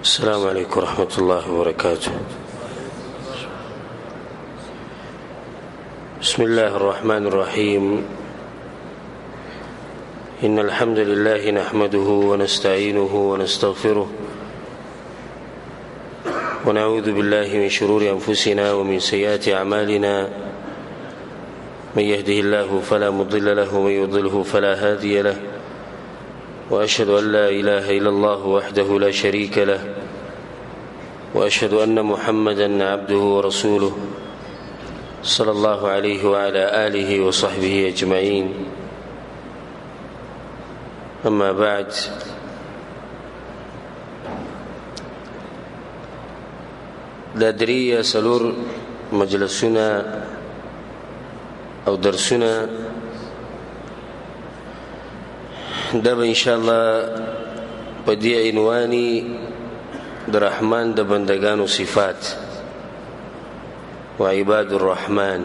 السلام عليكم ورحمة الله وبركاته. بسم الله الرحمن الرحيم. إن الحمد لله نحمده ونستعينه ونستغفره ونعوذ بالله من شرور أنفسنا ومن سيئات أعمالنا. من يهده الله فلا مضل له ومن يضلله فلا هادي له، وأشهد أن لا إله إلا الله وحده لا شريك له، وأشهد أن محمدا عبده ورسوله صلى الله عليه وعلى آله وصحبه أجمعين. أما بعد، دا درې سلور مجلسونه او درسونه دا به انشاءالله په دې عنواني د رحمان د بندگانو صفات و عباد الرحمن.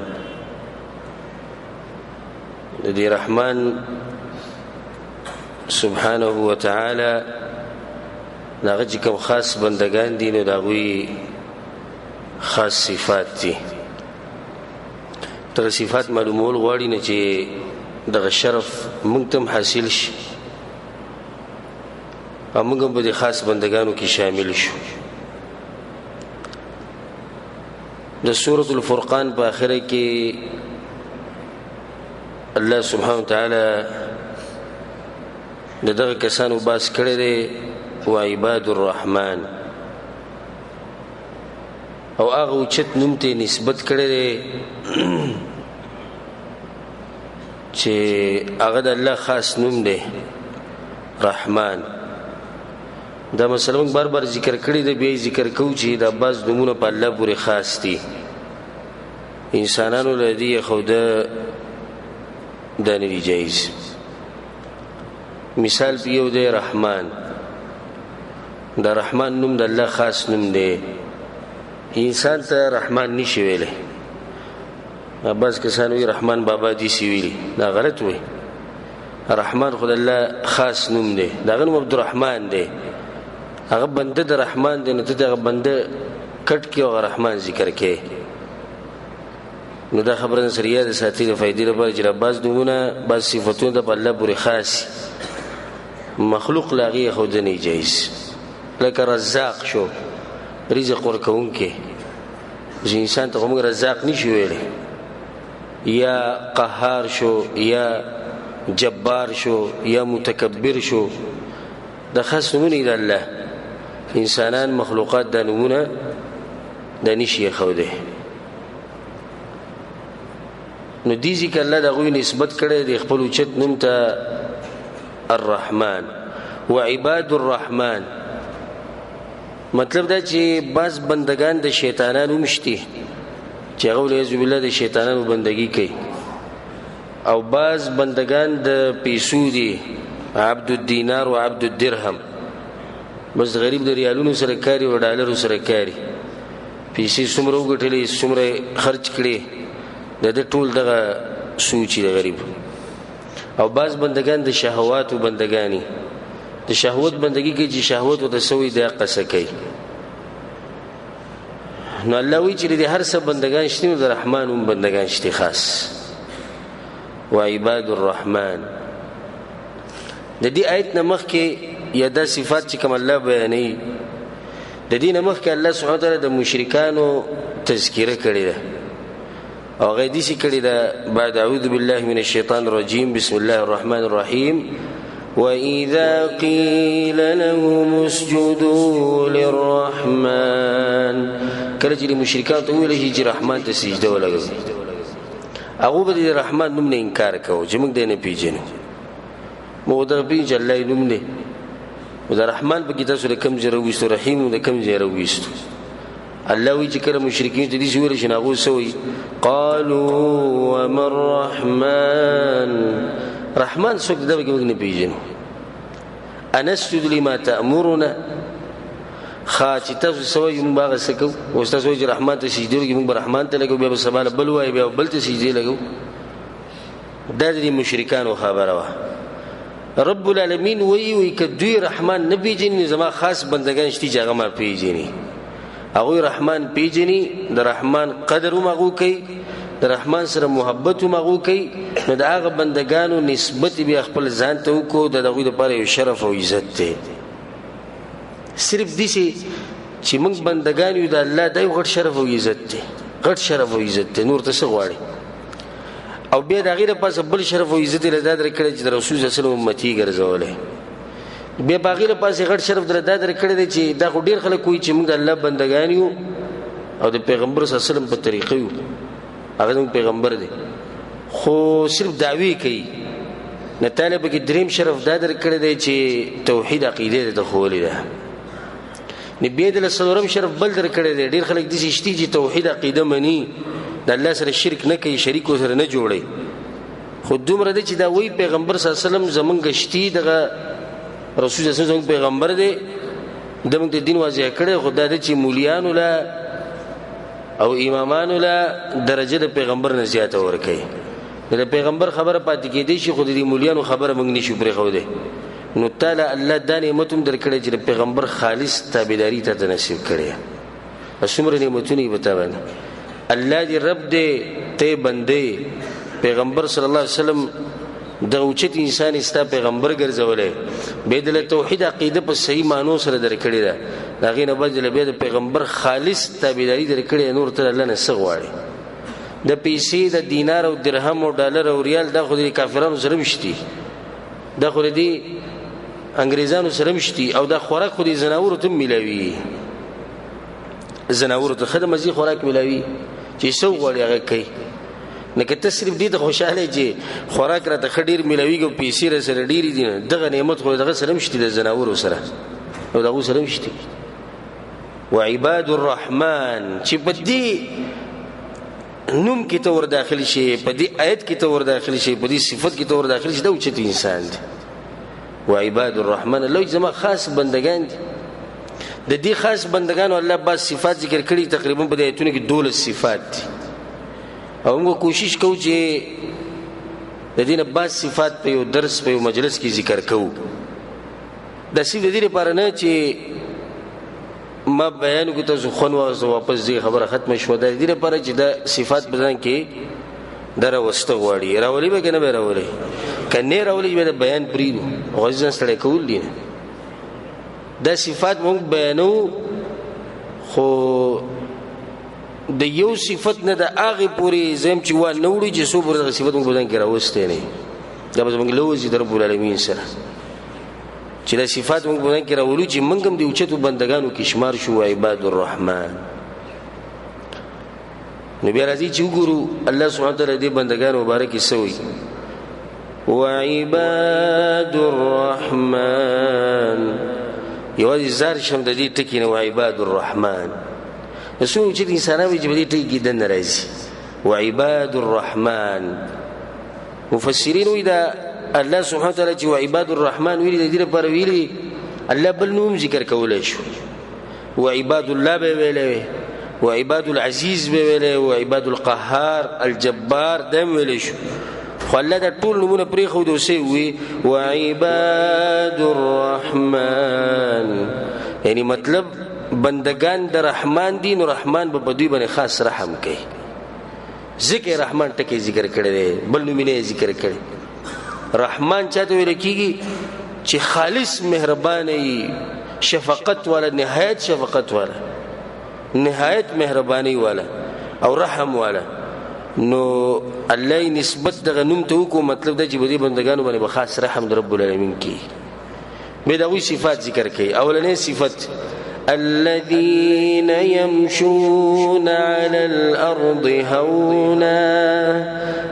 د دې رحمان سبحانه وتعالى داغه چې کوم خاص بندگان دي نو داغوی خاص صفات دي. تر صفات معلومول غواړي نه چې دغه شرف مونږ ته حاصل شي او موږ هم په دې خاص بندگانو کې شامل شو. د سورة الفرقان په آخره کې الله سبحانه وتعالى دغه کسانو باس کړی دی و عباد الرحمن، او هغه اوچت نوم ته نسبت کړی دی چې هغه د الله خاص نوم دی رحمان. دا مسله موږ بار بار ذکر کړی دی، بیا ذکر کوو چې دا بعض نومونه په الله پورې خاص دي. انسانانو له دې خوده دا نه دي جایز. مثال په یو دی رحمان. دا رحمان نوم د الله خاص نوم دی. انسان ته رحمان نشي ویلی. بعض کسان وی رحمان بابا دي سی ویلی، دا غلط وی. رحمان خود الله خاص نوم دی. دا غنم عبدالرحمن دی. هغه بنده د رحمان دی، نو ته دغه بنده کټ کې او رحمان ذکر کې. نو دا خبره سره یاد ساتي د فائدې لپاره چې بعض نومونه بعض صفاتونه د الله پورې خاص مخلوق لاغي خود نه جایز. لکه رزاق شو، رزق ورکوونکی، چې انسان ته موږ رزاق نشو ویلی. یا قهار شو، یا جبار شو، یا متکبر شو، دا خاص نمونه د الله. انسانان مخلوقات دا نمونه دا نشي خوده. نو دیزی که اللہ دا غوی نسبت کرده دی خپل اوچت نوم تا الرحمن و عباد الرحمن. مطلب دا چې بعض بندگان د شیطانانو مشتی چې هغه والعیاذ بالله د شیطانانو بندگی کوي، او بعض بندگان د پیسو دي، عبد الدینار و عبد الدرهم. بس غریب د ریالونو سره کاری او ډالرو سره کاری، پیسې څومره وګټلې څومره خرج کړي، د ټول دغه سوچي د غریب. او بعض بندگان د شهوات او بندگانی، د شهوت بندگی کې چې شهوت او د سوي د قصه کوي. نو الله وی چې د هر څه بندگان شته، د رحمان هم بندگان شته خاص و عباد الرحمن. د دې آیت نمخ کې یا د صفات چې کوم الله بیانوي، د دې نمخ کې الله سبحانه وتعالی د مشرکانو تذکره کړې ده او هغه دې چې کړې ده بعد اعوذ بالله من الشیطان الرجیم بسم الله الرحمن الرحیم وَإِذَا قِيلَ لَهُمُ اسْجُدُوا لِلرَّحْمَنِ. کله چې مشرکان ته ویل شي چې رحمان ته سجده ولګوي، هغه به د رحمان نوم نه انکار کوي چې موږ دې نه پیژنو. موږ د پیژ الله نوم نه، او د رحمان په کتاب سره کم ځای راوستو، رحیم د کم ځای راوستو. الله وی چې کله مشرکین ته دې ویل شي هغه سوي قالوا وما الرحمن. رحمان څوک دی موږ نه پیژنو. انسجد لما تأمرنا. خاطی تاسو سوي موږ باغ سکو او تاسو چې رحمان ته سجده وکړو، موږ رحمان ته لګو، بیا به سبحان بل وای، بیا بل ته سجده لګو. دا د مشرکانو خبره وا. رب العالمین وی که دوی رحمان نه پیژني زما خاص بندگان شتي چې هغه ما پیژني هغه رحمان پیژني د رحمان قدر مغو کوي د رحمان سره محبت مغو کوي نو د هغه بندگانو نسبت به خپل ځان ته وکړو د دغه لپاره یو شرف او عزت دی صرف دې چې موږ بندگان یو د الله دای غټ شرف او عزت دی غټ شرف او عزت دی نور ته څه غواړي او بیا د غیره پس بل شرف او عزت له دادر کړي چې رسول صلی الله علیه وسلم امتی ګرځولې بیا باغیره پس غټ شرف در دادر کړي چې دا خو ډیر خلک کوي چې موږ د الله بندگان یو او د پیغمبر صلی الله علیه وسلم په طریقې یو هغه پیغمبر دی خو صرف دعوی کوي نه طالب کې دریم شرف دادر کړي دی چې توحید عقیده ته خولې ده نبی د لسورم شرف بل در کړي دی ډیر خلک د شتي چې توحید عقیده مني د الله سره شرک نه کوي شریک سره نه جوړي خو دومره دي چې دا وی پیغمبر صلی الله علیه وسلم زمونږ شتي دغه رسول صلی الله علیه وسلم پیغمبر دی دموږ د دین واضح کړي خدای د چې مولیانو لا او امامانو لا درجه د پیغمبر نه زیاته ورکړي د پیغمبر خبره پاتې کېدې شي خو د مولیانو خبره موږ نشو پرې خو ده نو تعالی الله د نعمتوم درکړي چې پیغمبر خالص تابعداري ته نصیب کړي اسمر نعمتونه بتاونه الله دی رب دی ته بندي پیغمبر صلی الله علیه وسلم د اوچت انسان استا پیغمبر ګرځولې به د توحید عقیده په صحیح معنی سره درکړي دا دغه نه بدل به د پیغمبر خالص تابعداري درکړي نور ته الله نه سغواړي د پیسې د دینار او درهم او ډالر او ریال د خو د کافرانو سره مشتي د خو د انګريزانو سره مشتي او د خوراک خو د زناور ته ملاوي زناور ته خدمت زی خوراک ملاوي چې سو غوړي هغه کوي نه که تصریف دي ته خوشاله چې خوراک را ته خډیر ملاويږي پیسې را سره ډيري دي دغه نعمت خو دغه سره مشتي د زناور سره او دغه سره مشتي وعباد الرحمن چې بدی نوم کې ته ور داخل شي په دې آیت کې ته ور داخل شي په دې صفت کې ته ور داخل شي دا اوچت انسان دی وعباد الرحمن الله جمع خاص بندگان دي د دې خاص بندگانو الله با صفات ذکر کړي تقریبا په آیتونو کې 12 صفات دي او موږ کوشش کوو چې د دې نه با صفات په یو درس په یو مجلس کې ذکر کوو د دې لپاره نه چې ما بیان کو ته خو نو واپس دې خبره ختم شوه د دې لپاره چې د صفات بدن کې دره وسته غواړي راولي به کنه به راولي کنه راولي به بیان پریدو غوځن سره کول دي دا صفات مونږ بیانو خو د یو صفت نه د هغه پوری زم چې و نوړي چې سو پر د صفات مونږ بدن کې راوسته نه دا به موږ لوزي در رب العالمین سره چې د صفات مونږ بدن کې راولو چې موږ هم د اوچتو بندگانو کې شمار شو عباد الرحمن نبی راځي چې وګورو الله سبحانه وتعالى دې بندگانو مبارک سوي وعباد الرحمن یوازې زار شم د دې ټکی نه عباد الرحمن نسو چې انسانانو چې دې ټکی د ناراضي وعباد الرحمن مفسرین ودا الله سبحانه وتعالى چې عباد الرحمن ویلي د دې لپاره ویلي الله بل نوم ذکر کولای شو وعباد الله به ویلي وعباد العزيز به ویلي وعباد القهار الجبار دم ویلي شو خو الله دا ټول نمونه پرې خو دوسه وي وعباد الرحمن یعنی مطلب بندگان د رحمان دي نو رحمان به بدوی باندې خاص رحم کوي ذکر رحمان ټکی ذکر کړی دی بل نومونه ذکر کړی رحمان چاته ویل کیږي چې خالص مهرباني شفقت والا نهایت شفقت والا نهایت مهرباني والا او رحم والا نو الله نسبت دغه نوم ته کو مطلب د چې بدی بندگانو باندې خاص رحم در رب العالمین کی به دا وی صفات ذکر کړي اولنې صفت الذين يمشون على الارض هونا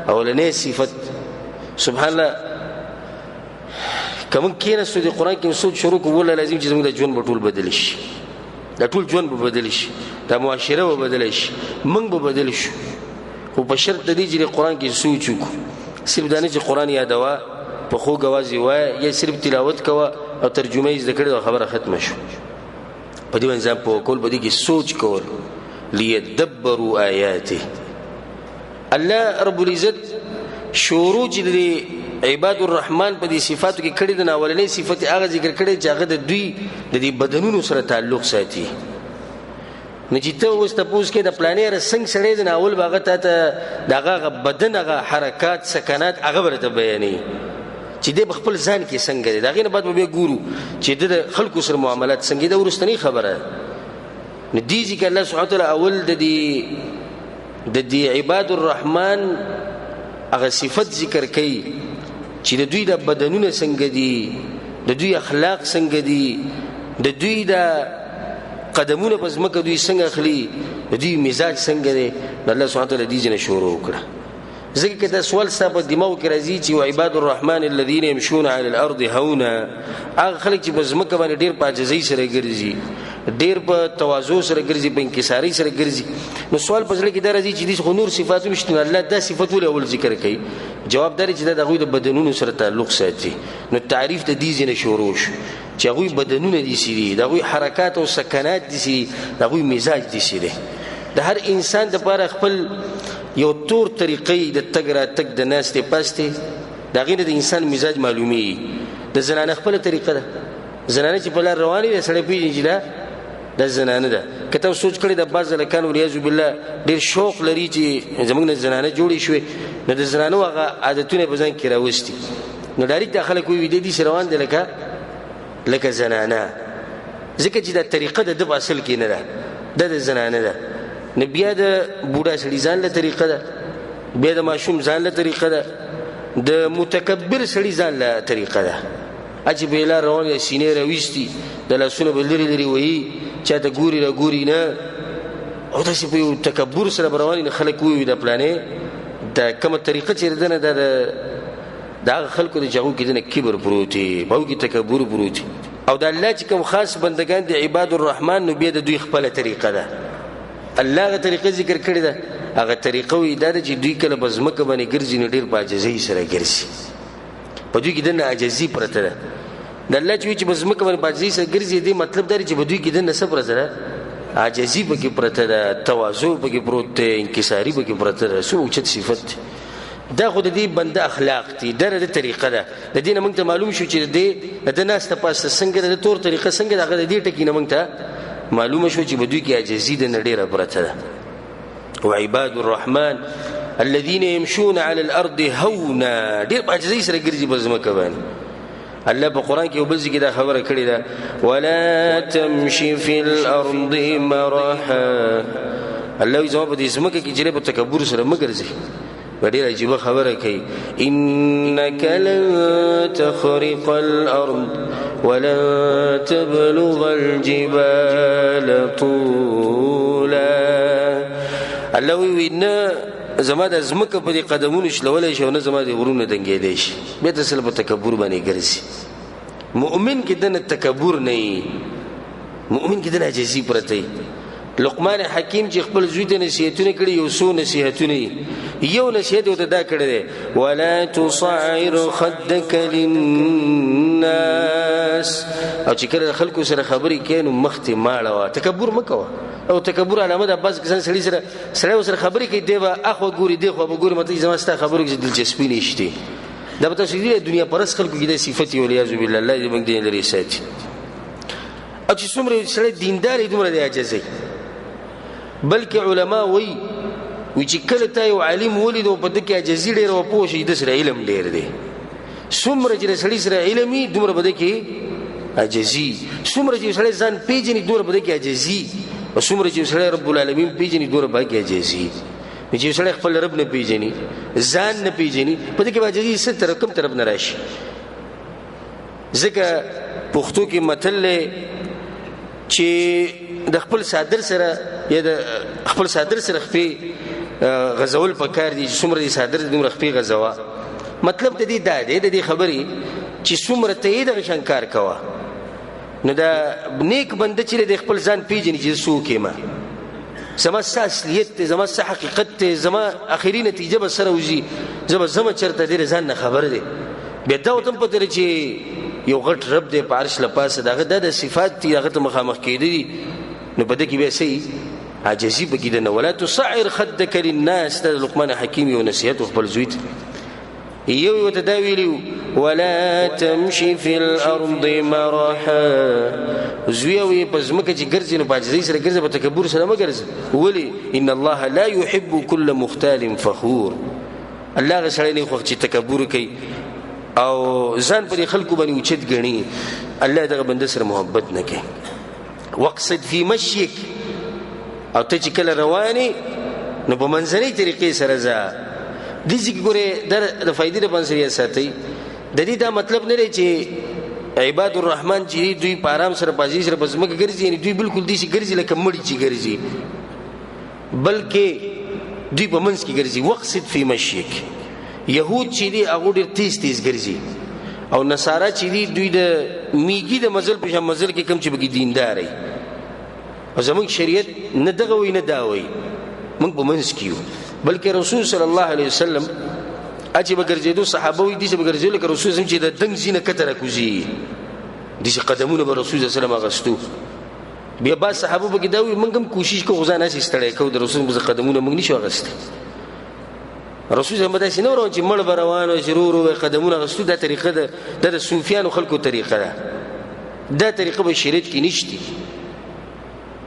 اولنې صفت سبحان الله کوم کینه سود قران کې سود شروع کوله لازم چې زموږ د ژوند بټول بدل شي د ټول ژوند به بدل شي د معاشره به بدل شي موږ به بدل شو خو په شرط د دې چې قران کې سوچ وکړو صرف دانه چې قران یادوا په خو غوازي وای یا صرف تلاوت کوا او ترجمه یې ذکر او خبره ختم شو په دې باندې په کول په دې کې سوچ کول ليدبروا آیاته الله رب العزت شروع چې د عباد الرحمن په دې صفاتو کې کړي د اولنې صفت هغه ذکر کړي چې هغه د دوی د دې بدنونو سره تعلق ساتي. نو چې ته اوس تاسو کې د پلانیر څنګه سړی د اول باغ ته دغه بدن هغه حرکات سکنات هغه ورته بیانې چې د خپل ځان کې څنګه دی. دغه نه بعد به ګورو چې د خلکو سره معاملات څنګه د ورستنی خبره نه دي. ځکه الله سبحانه وتعالى اول د دې عباد الرحمن هغه صفت ذکر کړي چې د دوی د بدنونه څنګه دي، د دوی اخلاق څنګه دي، د دوی د قدمونه پس مکه دوی څنګه اخلي، د دوی مزاج څنګه دی. الله سبحانه وتعالى دې نه شروع وکړه. ځکه کدا سوال صاحب دماغ کې راځي چې عباد الرحمن الذين يمشون على الارض هونا، هغه خلک چې پس مکه باندې ډیر پاجزۍ سره ګرځي، ډیر په تواضع سره ګرځي، په انکساری سره ګرځي. نو سوال پزړه کې دا راځي چې دې نور صفاتو مشته الله دا صفاتو له اول ذکر کوي. جواب دار چې دا غوي د بدنونو سره تعلق ساتي. نو تعریف د دې نه شروع شو چې غوي بدنونه دي سړي، دا غوي حرکات او سکنات دي سړي، دا غوي مزاج دي سړي. د هر انسان د لپاره خپل یو تور طریقې د تګ را تګ د ناس ته پاسته دا غینه د انسان مزاج معلومي. د زنانه خپل طریقه ده، زنانه چې په لار رواني ده سړی پیږي دا د زنانه ده. کته سوچ کړی د باز لکان وریاذ بالله ډیر شوق لري چې زمونږ نه زنانه جوړی شوې، نو د زنانو هغه عادتونه په ځان کې راوستي. نو ډایرکټ داخله کوي دې دې روان دي لکه زنانه، ځکه چې دا طریقه د اصل کې نه ده، د زنانه ده. نه بیا د بوډا سړي ځان له طریقه ده، بیا د ماشوم ځان له طریقه ده، د متکبر سړي ځان له طریقه ده. اجي بیلا روان سینې راويستي د لاسونو بلری لري وایي چاته ګوري را ګوري نه، او تاسو په تکبر سره روان نه خلک وي د پلانې د کومه طریقه چې دنه د خلکو د جغو کې دنه کبر پروتي، باو کې تکبر پروتي. او د الله چې کوم خاص بندگان د عباد الرحمن نو بیا د دوی خپل طریقه ده. الله غا طریقه ذکر کړی ده، هغه طریقه وی دا چې دوی کله بزمکه باندې ګرځي نه ډیر باجزۍ سره ګرځي، په دوی کې د عاجزي پرته ده. د الله چې بزمکه باندې باجزۍ سره ګرځي دې مطلب دا چې په دوی کې د صبر سره عاجزي پکې پرته ده، تواضع پکې پروت ده، انکساری پکې پرته ده. سو اوچت صفت دا خو د دې بنده اخلاق دي، د طریقه ده. د دې نه موږ ته معلوم شو چې د ناس ته پاسه څنګه د تور طریقه څنګه دغه د دې ټکی نه موږ ته معلومه شو چې بدوی کې عاجزي د نډیره پرته ده. وعباد الرحمن الذين يمشون على الارض هونا، ډیر عاجزي سره ګرځي بزمکه باندې. الله په قران کې وبځي کې دا خبره کړې ده، ولا تمشي في الارض مرحا. الله یې جواب دې زمکه کې چې په تکبر سره مګرځي. ډیر عجیب خبره کوي، انك لن تخرق الارض ولن تبلغ الجبال طولا. الله وینا زما د زمکه په قدمونو شلولای شو نه زما د غرونه دنګېدې شي، به تاسو په تکبر باندې ګرځي. مؤمن کې دنه تکبر نه، مؤمن کې دنه عاجزي پرته. لقمان حکیم چې خپل زوی ته نصیحتونه کړي، یو څو نصیحتونه، یو نصیحت ته دا کړی دی، ولا تصعر خدك للناس. او چې کله خلکو سره خبرې کوي نو مخ ته ماړه، تکبر مکوه. او تکبر علامه ده، بعض کسان سړي سره خبرې کوي دی به اخو ګوري دی خو به ګوري، مته زما ستا خبرو کې دلچسپي نشته. دا به تاسو دې دنیا پرس خلکو کې د صفات ولیاذ بالله الله دې موږ دې لري ساتي. او چې څومره سړي دیندار دومره دی عاجزي. بلکې علما وی چې کله ته یو عالم ولید او په دې کې عاجزي ډېر او پوه شي د سره علم ډېر دی. څومره چې سړي سره علمي دومره بده کې عاجزي، څومره چې سړي ځان پیژني دومره بده کې عاجزي، او څومره چې سړي رب العالمین پیژني دومره بده کې عاجزي. چې سړي خپل رب نه پیژني، ځان نه پیژني، په دې کې عاجزي څه طرف کوم طرف نه راشي. ځکه پښتو کې متل چې د خپل صادر سره یا د خپل صادر سره خپې غزول پکار دي، چې څومره دي صادر دومره خپې غزوا. مطلب د دې دا دی د دې خبرې چې څومره ته د شنکار کوا. نو دا نیک بنده چې د خپل ځان پیژني چې څوک ما زما اصلیت ته، زما حقیقت ته، زما اخري نتیجه به سره وځي، زما چرته دې ځان نه خبر دی. به دا وتم په تر چې یو غټ رب دې په عرش لپاسه دغه د صفات دي هغه ته مخامخ کېدی. نو بده کې به سي عاجزي بګیدنه، ولا تصعر خدك للناس. د لقمان حکیم یو نصیحت خپل زوی ته. یو ته دا ویلي ولا تمشي في الارض مرحا زوی وي په ځمکه چې ګرځي نو په عاجزۍ سره ګرځي په تکبر سره مه ګرځي ولې ان الله لا يحب كل مختال فخور الله هغه سړی نه خوښ چې تکبر کوي او ځان پر خلکو باندې اوچت ګڼي الله دغه بنده سره محبت نه کوي واقصد في مشيك او ته چې کله رواني نو په منځنۍ طریقې سره ځه دې چې ګوره د فائدې د بنسري ساتي د دې دا مطلب نه دی چې عباد الرحمن چې دوی په آرام سره پازي سره په ځمکه ګرځي یعنی دوی بالکل دې چې ګرځي لکه مړی چې ګرځي بلکې دوی په منځ کې ګرځي وقصد فی مشیک يهود چې دي هغه ډېر تیز ګرځي او نصارا چې دي دوی د میګي د مزل په مزل کې کم چې بګي دیندار وي او زموږ شریعت نه دغه وي نه دا وي موږ په منځ کې یو بلکې رسول صلی الله علیه وسلم اجي بګرځېدو صحابه وي دي چې بګرځېدو لکه رسول صلی الله علیه وسلم چې د دنګ زینه کتره کوزي دي چې قدمونه به رسول صلی الله علیه وسلم غستو بیا با صحابه بګي دا وي موږ هم کوشش کوو غزانه سي ستړی کوو د رسول الله قدمونه موږ نشو غسته رسول الله مده سينو ورو چې مړ بروانو ضرور قدمونه غستو دا طریقه ده د صوفیانو خلکو طریقه ده دا طریقه به شریعت کې نشته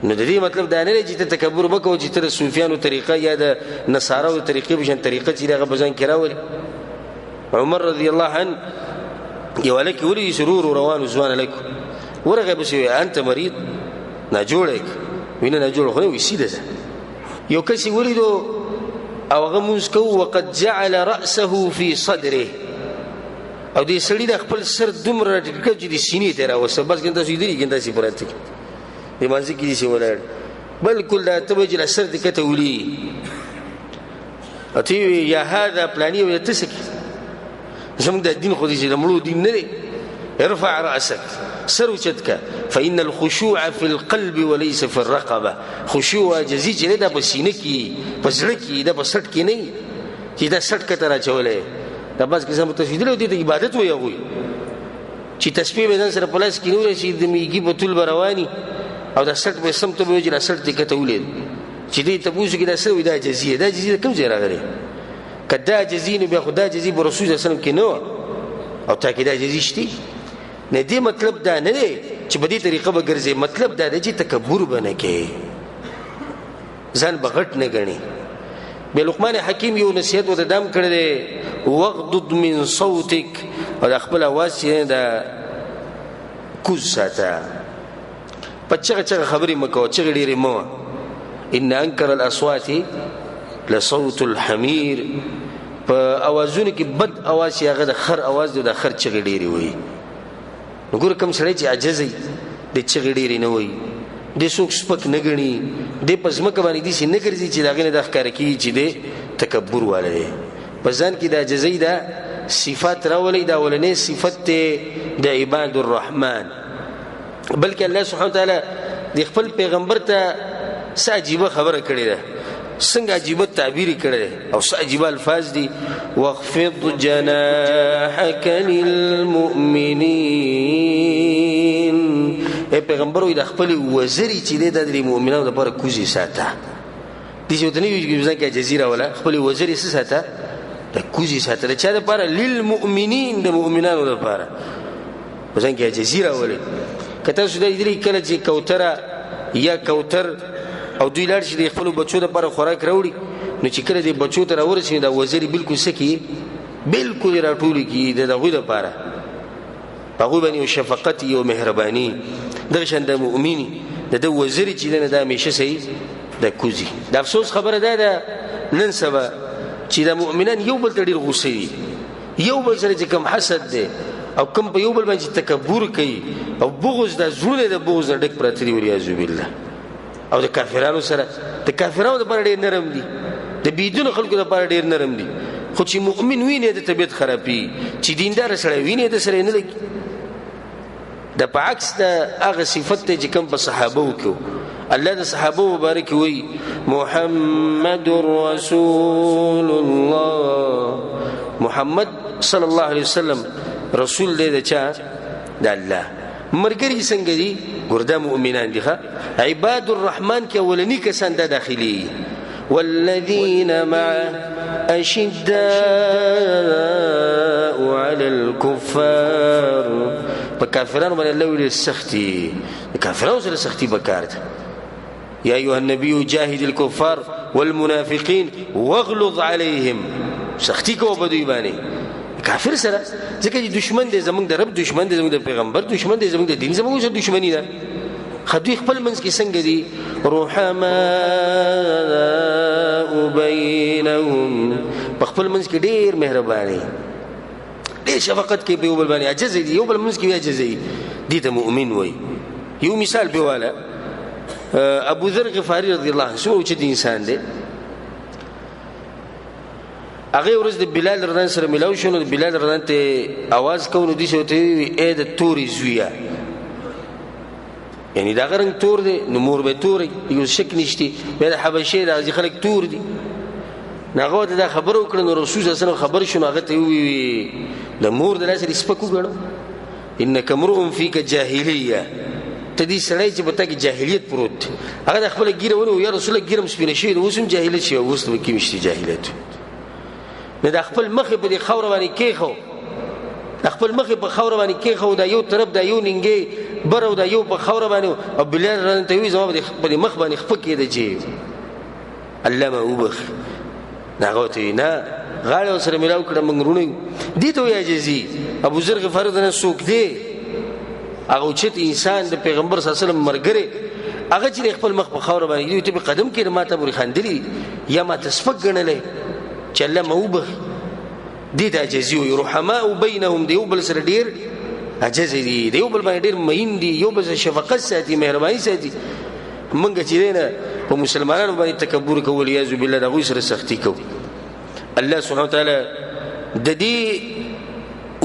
نو د دې مطلب دا نه دی چې تکبر وکړو چې تر صوفیانو طریقه یا د نصاراو طریقې بشن طریقه چې هغه بزن کراول عمر رضی الله عنه یوالک ولي سرور روان زوان لك ورغه بس انت مريض نه جوړک وینه نه جوړ خو وي سیده یو کسي ولیدو او هغه موږ کو وقد جعل راسه في صدره او دې سړی د خپل سر دومره ټکړ چې د سینې ته راوسه بس ګنده سې دی ګنده سې پراته دې مانځي کې دې ولر بل کله توجه سر دې کته ولي اتی یا هذا پلاني ولا تسك زموږ د دین خو دې زموږ دین نه ارفع راسك سر وچتك فإن الخشوع في القلب وليس في الرقبة خشوع جزي چې دا په سینې کې پسړ کې دا په سټ کې نه چې دا سټ کته را چولې دا بس کې سم تفصیل له دې عبادت وي هغه چې تسبیح به ځان سره پلاس کې نور شي د میګي په تول رواني او دا سټ به سم ته به چې سټ دې کته ولې چې دې ته پوښتنه کې دا سوي دا جزیه کوم ځای راغلي کدا جزینه به خدا جزی په رسول الله صلی الله علیه وسلم کې نو او تا کې دا جزی شتي نه دې مطلب دا نه دی چې په دې طریقه به ګرځي مطلب دا دی چې تکبر بنه کې ځان بغټ نه غني به لقمان حکیم یو نصیحت وته دام کړی دی وغضض من صوتك او خپل आवाज یې دا کوز ساته پچغه خبرې مکو چې ډېرې مو ان انکر الاصوات لصوت الحمير په اوازونه کې بد आवाज یې هغه د خر आवाज دی د خر چې ډېرې وي نګور کوم سړی چې عجزي د چغړې نه وي د څوک سپک نه غني د پزمکه باندې دي چې نه ګرځي چې داغه نه د ښکار کی چې د تکبر والے په ځان کې د عجزي دا صفات راولي دا ولنې صفت د عباد الرحمن بلکې الله سبحانه وتعالى د خپل پیغمبر ته ساجيبه خبره کړې ده څنګه عجیب تعبیر کړي او عجیب الفاظ دي واخفض جناحك للمؤمنين اے پیغمبر وي د خپل وزري چې د مؤمنانو لپاره کوزي ساته دي چې ودني یو ځکه جزیره ولا خپل وزري ساته د کوزي ساته چې د لپاره للمؤمنين د مؤمنانو لپاره ځکه جزیره ولا کته سود دې کله چې کوتره یا کوتر او دوی لار چې خپل بچو د لپاره خوراک راوړي نو چې کله دې بچو ته راورسي دا وزري بالکل سکی بالکل راټولي کی د دغه لپاره هغه باندې شفقت او مهرباني د شند مؤمني د وزري چې نه د همیشه سي د کوزي د افسوس خبره ده نن سبا چې د مؤمنان یو بل ډیر غوسه یو بل سره چې کوم حسد ده او کوم په یو بل باندې تکبر کوي او بغض د زړه د بغض ډک پرتی دی وریا بالله او د کافرانو سره د کافرانو لپاره ډیر نرم دي د بيدونو خلکو لپاره ډیر نرم دي خو چې مؤمن ویني د طبيعت خرابي چې دیندار سره ویني د سره نه لګي د په عکس د هغه صفت چې کوم په صحابه وکړو الله د صحابه مبارک وي محمد رسول الله محمد صلی الله علیه وسلم رسول دې د چا د الله مرګري څنګه دي ګردا مؤمنان دي عباد الرحمن کې اولنی کسان د داخلي،، والذین معه اشداء علی الكفار رحماء بینهم، اے پیغمبر وي د خپل وزري چې د مؤمنانو د لپاره کوزي ساته، دي چې ودنی چې ځکه حسد ده او کم په یو بل باندې تکبر کوي او بغض د زړه د بغض ډک پراته دی وریا بالله. على الكفار فكافران من الله للسختي كافرون للسختي بكارت يا أيها النبي جاهد الكفار والمنافقين واغلظ عليهم سختي کو بدوی باندې کافر سره ځکه چې دشمن دی زمونږ د رب دشمن دی زمونږ د پیغمبر دشمن دی زمونږ د دین زمونږ سره دشمنی ده خدوی خپل منځ کې څنګه دي رحماء بینهم په خپل منځ کې ډیر مهرباني ډیر شفقت کې په یو بل باندې عجز دي یو بل منځ کې عجز دي دي ته مؤمن وای یو مثال به والا ابو ذر غفاری رضی الله عنه څو چې انسان دی هغه ورځ د بلال رضی سره ملاو شو نو بلال رضی ته आवाज کوي دي چې ته اې د توري زویا یعنی دا غرنګ تور دی نو مور به توري یو شک نشتی به د حبشه د خلک تور دي ناغه دا خبرو کړ نو رسول صلی الله علیه وسلم خبر شو هغه ته وی د مور د لاس رسپکو غړو انک امرؤ فیک جاهلیه تدې سړی چې پتا کې جاهلیت پروت هغه د خپل ګیره ونه یا رسول الله ګیرم سپینه شي اوسم جاهلیت شي اوس نو کې مشتي جاهلیت نه د خپل مخ په دې خور باندې کېخو د خپل مخ په خور باندې کېخو دا یو طرف دا یو ننګي برو دا یو په خور باندې او بلال رانته وی زما په مخ باندې خپکې د جی علامه وبخ ناغوته نه غاړه سره ملاو کړه منګرونه دي ته یا جزي ابو ذر غفار دنه سوق دی هغه چې انسان د پیغمبر صلی الله علیه وسلم مرګره هغه چې خپل مخ په خور باندې یو ته په قدم کې ماته بری خندلی یا ما تسفق غنلې چې الله موبخ دي ته جزي او رحماء بينهم دی وبل سره ډیر عجز دي دی وبل باندې ډیر مهین دي یو بل شفقت ساتي مهرباني ساتي منګه چې نه په مسلمانانو باندې تکبر کول یعذ بالله دغه سره سختی کو الله سبحانه وتعالى د دې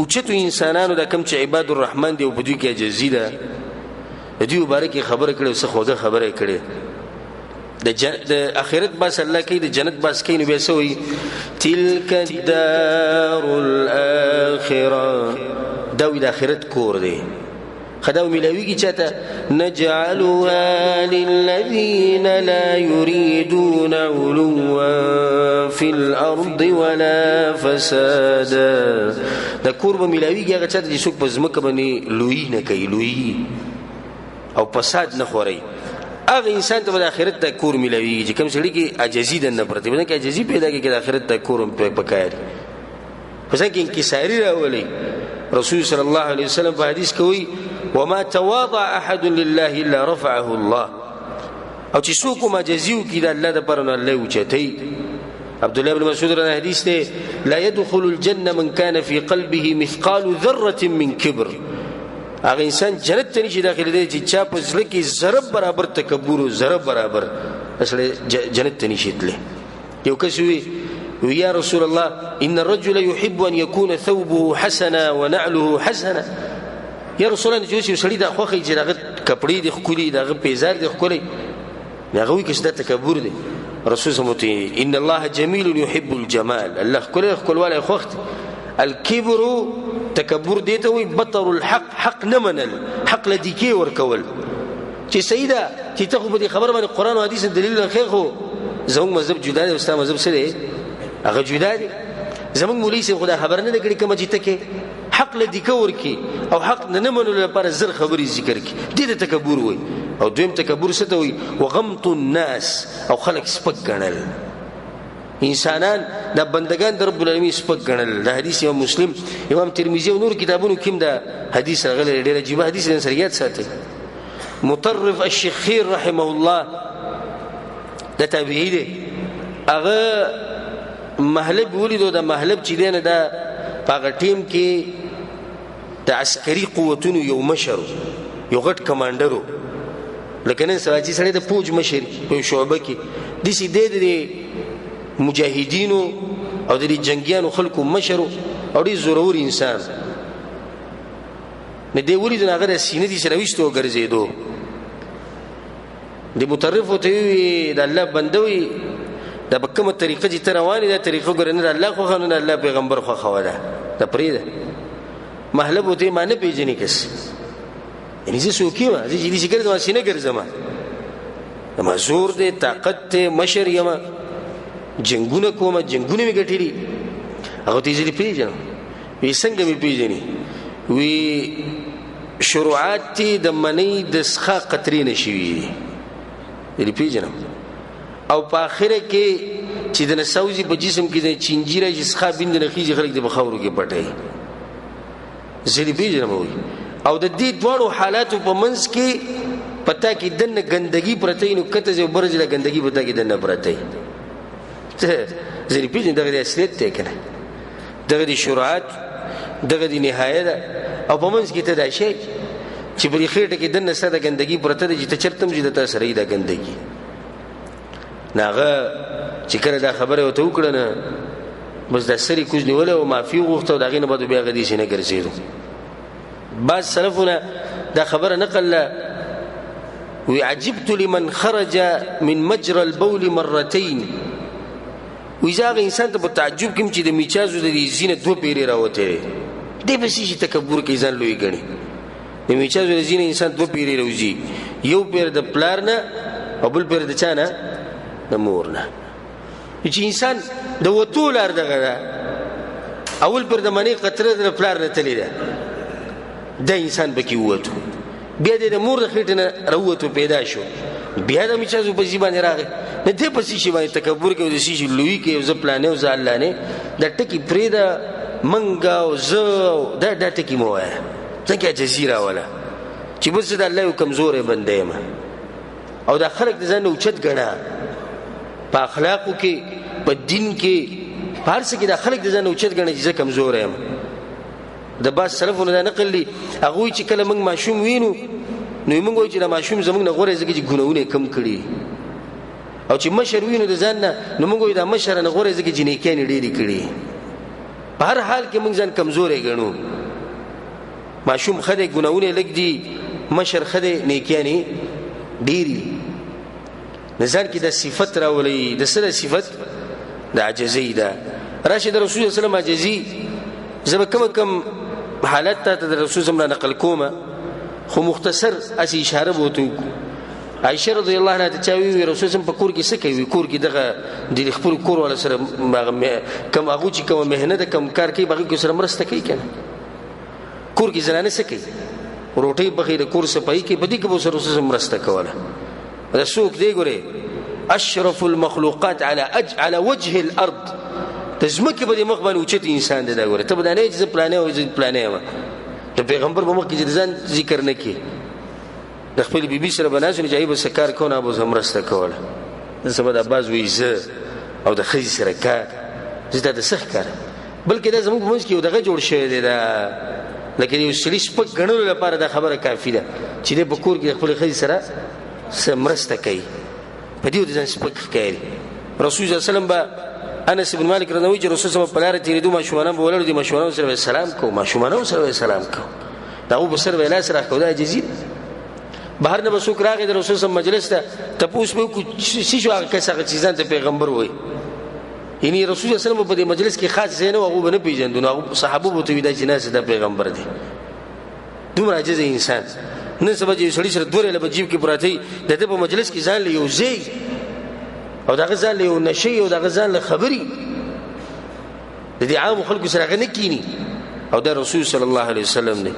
اوچتو انسانانو د کم چې عباد الرحمن دی او په دوی کې عجزي ده د دې مبارکي خبره کړي څه خوږه خبره کړي د اخرت باس الله کوي د جنت باس کوي نو به سوې تلک الدار الاخره دا د اخرت کور دی خداو ملاویږي چاته نجعلها للذين لا يريدون علوا في الارض ولا فسادا دا کور به ملاویږي هغه چاته چې څوک په ځمکه باندې لوی نه کوي لوی او فساد نه خوري هغه انسان ته د آخرت د کور ملاویږي چې کوم سړي کې عاجزي د نه پرته باندې کې عاجزي پیدا کوي د آخرت د کور په پکایي پس کې انکساری راولي رسول صلی الله علیه وسلم په حدیث کوي وما تواضع احد لله الا رفعه الله او چې څوک ما جزیو کې د الله د پرنه الله اوچتای عبد الله بن مسعود رضی حدیث ته لا يدخل الجنه من كان في قلبه مثقال ذره من كبر هغه انسان جنت ته نشي داخله دی چې چا په ځل کې ذره برابر تکبر او ذره برابر اصله جنت ته نشي تله یو کس وی یا رسول الله ان الرجل يحب ان يكون ثوبه حسنا ونعله حسنا یا رسول الله چې سړی د خوخه چې دغه کپړې د خولي دغه پیزار د خولي هغه وی کس د تکبر دی رسول سمته ان الله جميل يحب الجمال الله خپل ولا خوخت الكبر تکبر دیته وي بطر الحق حق نمنل حق لدی کې ورکول چې سیدا چې ته خو به خبر باندې قران او حدیث دلیل خیر خو زموږ مذهب جدا دی او ستاسو مذهب سره هغه جدا دي زموږ مولوی سي خدای خبر نه کړي کوم چې ته کې حق لدی کې ورکی او حق نه منلو لپاره زر خبري ذکر کی دې تکبر وي او دویم تکبر څه ته وي وغمط الناس او خلق سپک ګڼل انسانان د بندگان در رب العالمین سپک ګڼل د حدیث امام مسلم امام ترمذی او نور کتابونو کې دا حدیث راغلی ډېر عجیب حدیث د سریات ساتي مطرف الشخير رحمه الله د تابعی دی هغه محلب ولیدو د محلب چې دینه دا پاغه ټیم کې د عسکري قوتونو یو مشر یو غټ کمانډرو لکه نن سبا چې سړی د فوج مشر په شعبه کې د سې د مجاهدینو او د جنگیانو خلکو مشر او د زورور انسان نه دی ولیدو هغه د سینې دي سره وشتو ګرځېدو د مترف ته د الله بندوي دا په کومه طریقه چې رواني دا طریقه ګرنه الله خو خنه الله پیغمبر خو خواله دا پریده محلب ته معنی پیژنې کس یعنی زه سوکیما زه چې دې ګرځم سینه ګرځم ما زور دې طاقت ته مشر یما جنگونه کومه جنگونه می ګټيري هغه دې دې پیژنم وی څنګه مې پیژني وی شروعات تی د منی د سخا قطرې نشوي دي پیژنم او په اخره کې چې د نسوزي په جسم کې د چنجيره چې سخا بند نه خيږي خلک د بخاورو کې پټي زری پیژنم وی او د دې دوړو حالاتو په منځ کې پتا کې دنه ګندګي پرته نو کته زو برجله ګندګي پتا کې دنه پرته زری پیژن دغه اصلیت ته کنه دغه شروعات دغه نهایت او په منځ کې ته دا شی چې په خېټه کې دنه ساده ګندګي پرته چې ته چرتم چې د تاسو رې دا ګندګي ناغه چې کله دا خبره وته وکړه نه بس د سری کوز نیول او معافي غوښته دغه نه بده بیا غدي شي نه ګرځیدو بعض سلفونه دا خبره نقل وعجبت لمن خرج من مجرى البول مرتين وإذا انسان ته تعجب کوم چې د میچازو د زینه دوه پیری راوته دی به شي تکبر کې ځان لوی غني د میچازو د زینه انسان دوه پیری راوځي یو پیر د پلار نه او بل پیر د چانه د مور نه چې انسان د وتولار دغه اول پیر د منی قطره د پلار نه تلی ده د انسان بکی وته بیا د مور د خېټه نه راوته پیدا شو بیا د میچازو په ځبانه راغی نه ته پسې شي باندې تکبر کوي د شي لوی کې ز پلانې او ز الله نه د ټکی پریدا منګا او ز د ټکی مو وای څنګه جزیره ولا چې بس د الله کمزورې بندې ما او د خلک د ځان اوچت غنا په اخلاقو کې په دین کې هر څه کې د خلک د ځان اوچت غنا چې کمزور یم د باز سلفونه دا نقل لي هغه چې کله موږ ماشوم وینو نو موږ وایو چې د ماشوم زموږ نه غوړې ځکه چې ګناونه کم کړي او چې مشر وینو د ځان نه نو موږ وایو د مشر نه غوړې ځکه چې نیکانې ډېری کړي په هر حال کې موږ ځان کمزورې ګڼو ماشوم خدای ګناونه لګ دي مشر خدای نیکانې ډېری نظر کې د صفت راولي د سره صفت د عجزي ده راشد رسول الله صلی الله علیه وسلم عجزي زبر کم حالت ته د رسول الله نقل کومه خو مختصر اسی اشاره بوته عائشہ رضی الله عنها ته چاوي رسول الله په کور کې څه کوي کور کې دغه د خپل کور ولا سره کم هغه چې کوم مهنت کم کار کوي باغ کې سره مرسته کوي کنه کور کې زنانه څه کوي روټي بخیر کور صفای کې بدی کې سره رسول الله مرسته کوله رسول دې ګوره اشرف المخلوقات على وجه الارض تزمکه به مخ باندې اوچت انسان دی دا ګوره ته به نه چې پلانې او پلانې ما ته پیغمبر به مخ کې ځان ذکر نه کی د خپل بیبي سره بناسو چې ایبه سکار کونه ابو زمرسته کوله د سبا د باز ویزه او د خزي سره کار زړه د سخ کار بلکې دا زموږ موږ کې دغه جوړ شوی دی دا لکه یو سلیش په غنولو لپاره د خبره کافی ده چې د بکور کې خپل خزي سره سمرسته کوي په دې ځان سپک کوي رسول الله صلی الله علیه وسلم انس بن مالک رضی الله عنه رسول الله په لار تیریدو ماشومان به ولر دي ماشومان سره سلام کو ماشومان سره سلام کو دا او بسر ویلا سره کو دا جزید بهر نه بسوک راغی د رسول الله مجلس ته تپوس به کو شیشو هغه کسه چیزان ته پیغمبر وای یعنی رسول الله صلی الله علیه وسلم په مجلس کې خاص زینو هغه نه پیژندونه هغه صحابه بوته وی د جنازه د پیغمبر دی دومره عجز انسان نن سبا چې سړی سره دوره لبجیب کې پراته د په مجلس کې ځان لیو زی او دا غزال له نشي او دا غزال له خبري د دې عام خلکو سره غنه کینی او دا رسول صلی الله علیه وسلم دی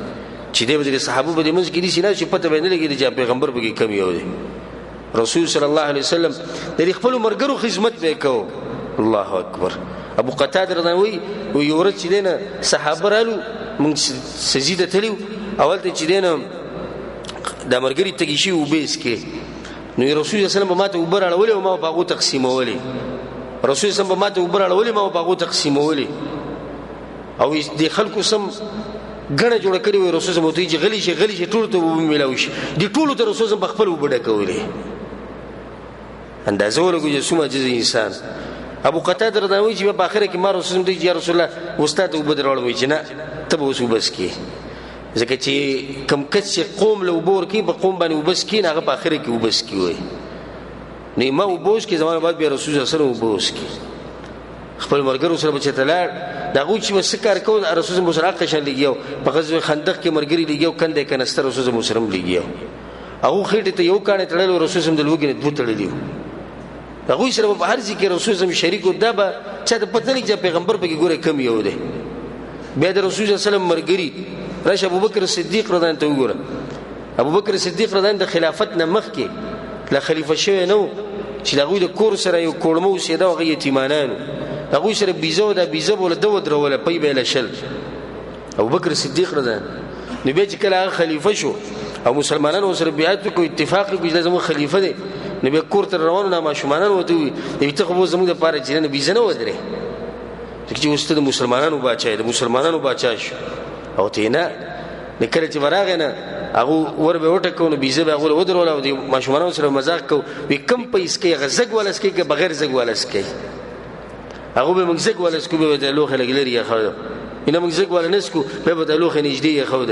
چې د صحابه په دې منځ کې دي چې پته باندې لګي چې پیغمبر به کم یو دی رسول صلی الله علیه وسلم د خپل مرګرو خدمت وکاو الله اکبر ابو قتاده رضی الله عنه وی ورته چې دینه صحابه رالو موږ سجده تلیو اول ته چې دینه د مرګري تګی شي وبېس کې نو رسول الله صلی الله علیه وسلم ماته وبر اړولې او ما باغو تقسیمولې رسول الله صلی الله علیه وسلم ماته وبر اړولې ما باغو تقسیمولې او د خلکو سم غنه جوړ کړی وي رسول الله ته چې غلی شي ټول ته وملاوي شي دي ټول ته رسول الله خپل وبډه کولې اندازه ولګو چې سمه جز انسان ابو قتاده رضی الله عنه چې په اخر کې ما رسول الله ته یا رسول الله استاد وبدر اړولې چې نه ته به وسوبس کې ځکه چې کم کڅ قوم له وبور کې په قوم باندې وبس کې هغه په اخر کې وبس کې وي نه ما وبوس کې زمانه بعد به رسول الله صلی الله علیه وسلم وبوس کې خپل مرګرو سره بچ ته لاړ دا غو چې وسکار کو رسول الله سره قشن لګیو په غزوه خندق کې مرګري لګیو کنده کنستر رسول الله سره لګیو هغه خېټه ته یو کانه تړل رسول الله د لوګي نه دوه تړلیو هغه سره په هر ځای کې رسول الله شریک او دبا چې د پته نه چې پیغمبر په کې ګوره کم یو دی بیا د رسول الله صلی الله علیه وسلم مرګري راشه ابوبکر صدیق رضی الله عنه وګوره ابوبکر صدیق رضی الله عنه د خلافت نه مخکې لا خلیفہ شوی نو چې دغه د کور سره یو کورمو سیده او یتیمانانو هغه سره بیزو د بیزو ول دو دروله پي به لشل ابوبکر صدیق رضی الله عنه نو به چې کله خلیفہ شو او مسلمانانو سره بیعت کو اتفاق کوي چې زموږ خلیفہ دی نو به کور تر روانو نه ماشومانانو وته وي ته خو زموږ د پاره چې نه بیزنه ودرې چې واستد مسلمانانو بچای د مسلمانانو بچا شو او ته نه نکړه چې وراغه نه هغه ور به وټه کو نو بیزه به هغه ودرول او د ماشومانانو سره مزاق کو وی کم پیس کې غزګ ولس کې بغیر زګ ولس کې هغه به موږ زګ ولس کو به د لوخه لګلري خو اینه موږ زګ ول نسکو به د لوخه نږدې خو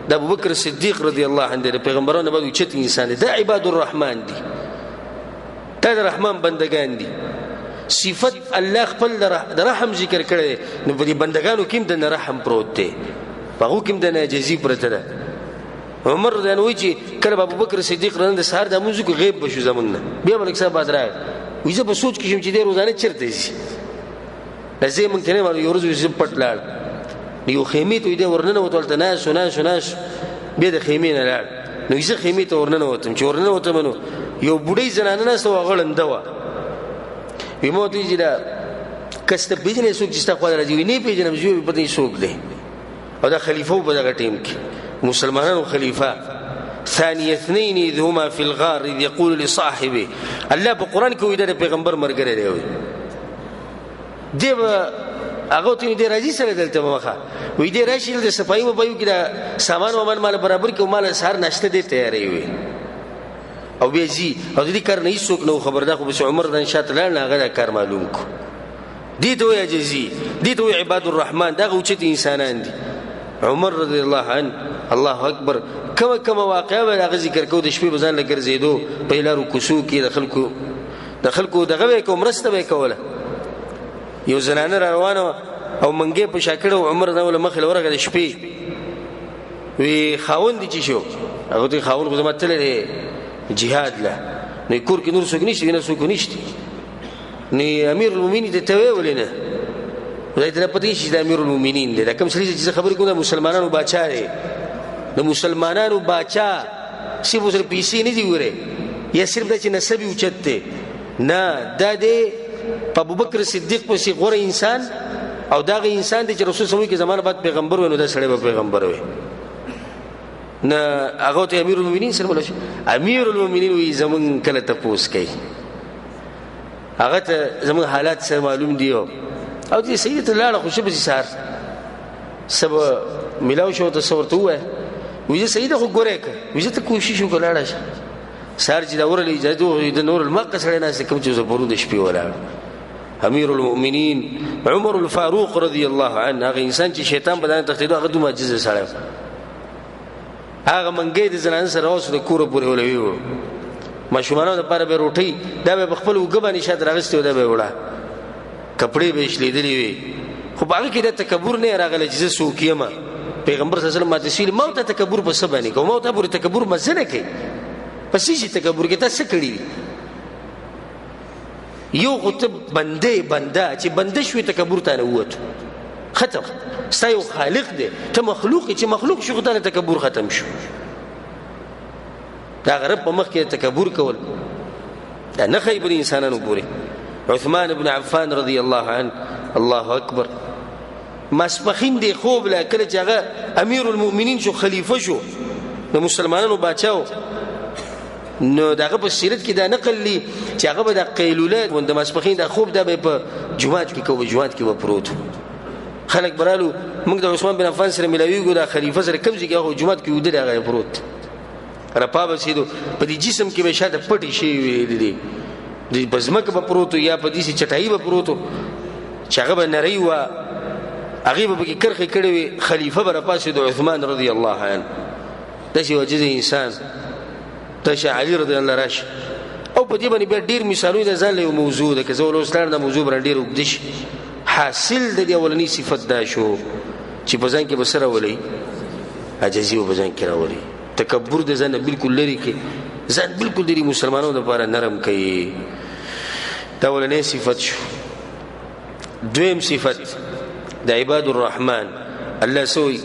د ابوبکر صدیق رضی الله عنه د پیغمبرانو بعد چت انسان د عباد الرحمن دي د رحمان بندگان دي صفت الله خپل د رحم ذکر کړي نو په دې بندگانو کې د رحم پروت دی هغه کې د ناجزي پرته ده عمر رضی الله عنه چې کله ابوبکر صدیق رضی الله عنه د سحر د موزیک غیب بشو زمونږ بیا ملک صاحب بادرای ویزه په سوچ کې شم چې د روزانه چرته شي لازم مونږ ته نه یو ورځ ویزه پټ لاړ یو خیمه ته دې ورننه وتلته ناس بیا د خیمه نه لاړ نو یې خیمه ته ورننه وتم چې ورننه وتم نو یو بډای زنانه نه سو غړنده و ویموت چې دا کسته بجنه سوق چې تاسو راځي نه پیژنم چې په دې سوق دی او دا خلیفہ په دغه ټیم کې مسلمانانو خلیفہ ثاني اثنين اذ هما في الغار اذ يقول لصاحبه الله په قران کې وي د پیغمبر مرګره دی دی هغه ته دې راځي سره دلته مخه وې دې راشي د صفای مو پيو کې دا سامان ومن مال برابر کې مال سهار نشته دي تیارې وي او به زی او دې کار نه هیڅوک نو خبردار خو بس عمر دان شات لاړ نه هغه کار معلوم کو دي ته یا جزي دي ته عباد الرحمن دا غوچت انسانان دي عمر رضی الله عنه الله اکبر کما واقعا به ذکر کو د شپې بزان لګرځیدو په لارو کوسو کې د خلکو دغه کوم رسته به کوله یو زنانه روانه او منګه په شاکړو عمر نه مخ لورغه د شپې وی خاوند دي چې شو هغه ته خاوند خو متل جهاد له نو کور کې نور څوک نشته نه څوک نشته نو امیر المؤمنین ته توي ولنه ولای ته پته شي د امیر المؤمنین دا کوم څه خبرې کوي مسلمانانو بچا دی د مسلمانانو بچا سی وسره پیسې نه دی وره یا صرف د چې نسب اوچته نه دا دی ابوبکر صدیق په سی غوره انسان او داغه انسان دی چې رسول صلی الله علیه وسلم کې زمانه بعد پیغمبر ونه د سړی به پیغمبر وي نه هغه ته امیر المؤمنین سره ولش امیر المؤمنین وی زمون کله تپوس کوي هغه ته زمون حالات سره معلوم دی او دې سیدت الله خوشبه سار سبا ملاو شو تصور ته وای وی سیده خو ګوره ک وی ته کوشش وکړه سار چې دا ورلې اجازه د نور المقص سره نه کوم چې زبرو د شپې ولا امیر المؤمنین عمر الفاروق رضی الله عنه هغه انسان چې شیطان بدن تختیدو هغه دوه معجزه سره هغه منګې د زنان سره اوس د کور پورې ولوي ماشومانو د پاره به روټي دا به خپل وګبانی شاد راغستو دا به وړه کپڑے به شلیدلی وي خو هغه کې د تکبر نه راغلی چې سوکیما پیغمبر صلی الله علیه وسلم ماته سیل موت تکبر په سبا نه کوم موت پورې تکبر مزنه کوي پس شي تکبر کې تاسو کړی یو غته بنده چې بنده شوی تکبر ته نه وته ختم ستایو خالق دی ته مخلوق چې مخلوق شو خدای تکبر ختم شو دا غرب په مخ کې تکبر کول دا نه خیبر انسانانو پورې عثمان ابن عفان رضی الله عنه الله اکبر مسبخین دی خوب لا کله چې هغه امیر المؤمنین شو خلیفہ شو د مسلمانانو بچاو نو دغه په سیرت کې دا نقل لی چې هغه به د قیلولات وند مسبخین د خوب د په جمعات کې کوو جمعات کې و پروت خلک برالو موږ د عثمان بن عفان سره ملاویږو د خلیفہ سره کوم ځای کې جمعات کې ودی هغه پروت رپا بسیدو په دې جسم کې به شاته پټي شي وي د بزمک به پروت یا په دې چټای به پروت چې هغه به نری و هغه به کې کرخه کړي وي خلیفہ به رپاسي د عثمان رضی الله عنه د شي وجه انسان تشه علی رضی الله راش او په دې باندې ډیر مثالونه ځان له موضوع ده که زه ولوستل د موضوع باندې ډیر وګدش حاصل د دې اولنی صفت دا شو چې په ځان کې بسره ولي عجزي او بځان کې راولي تکبر د ځان بالکل لري کې ځان بالکل د مسلمانانو لپاره نرم کوي دا ولنی صفت شو دویم صفت د عباد الرحمن الله سوي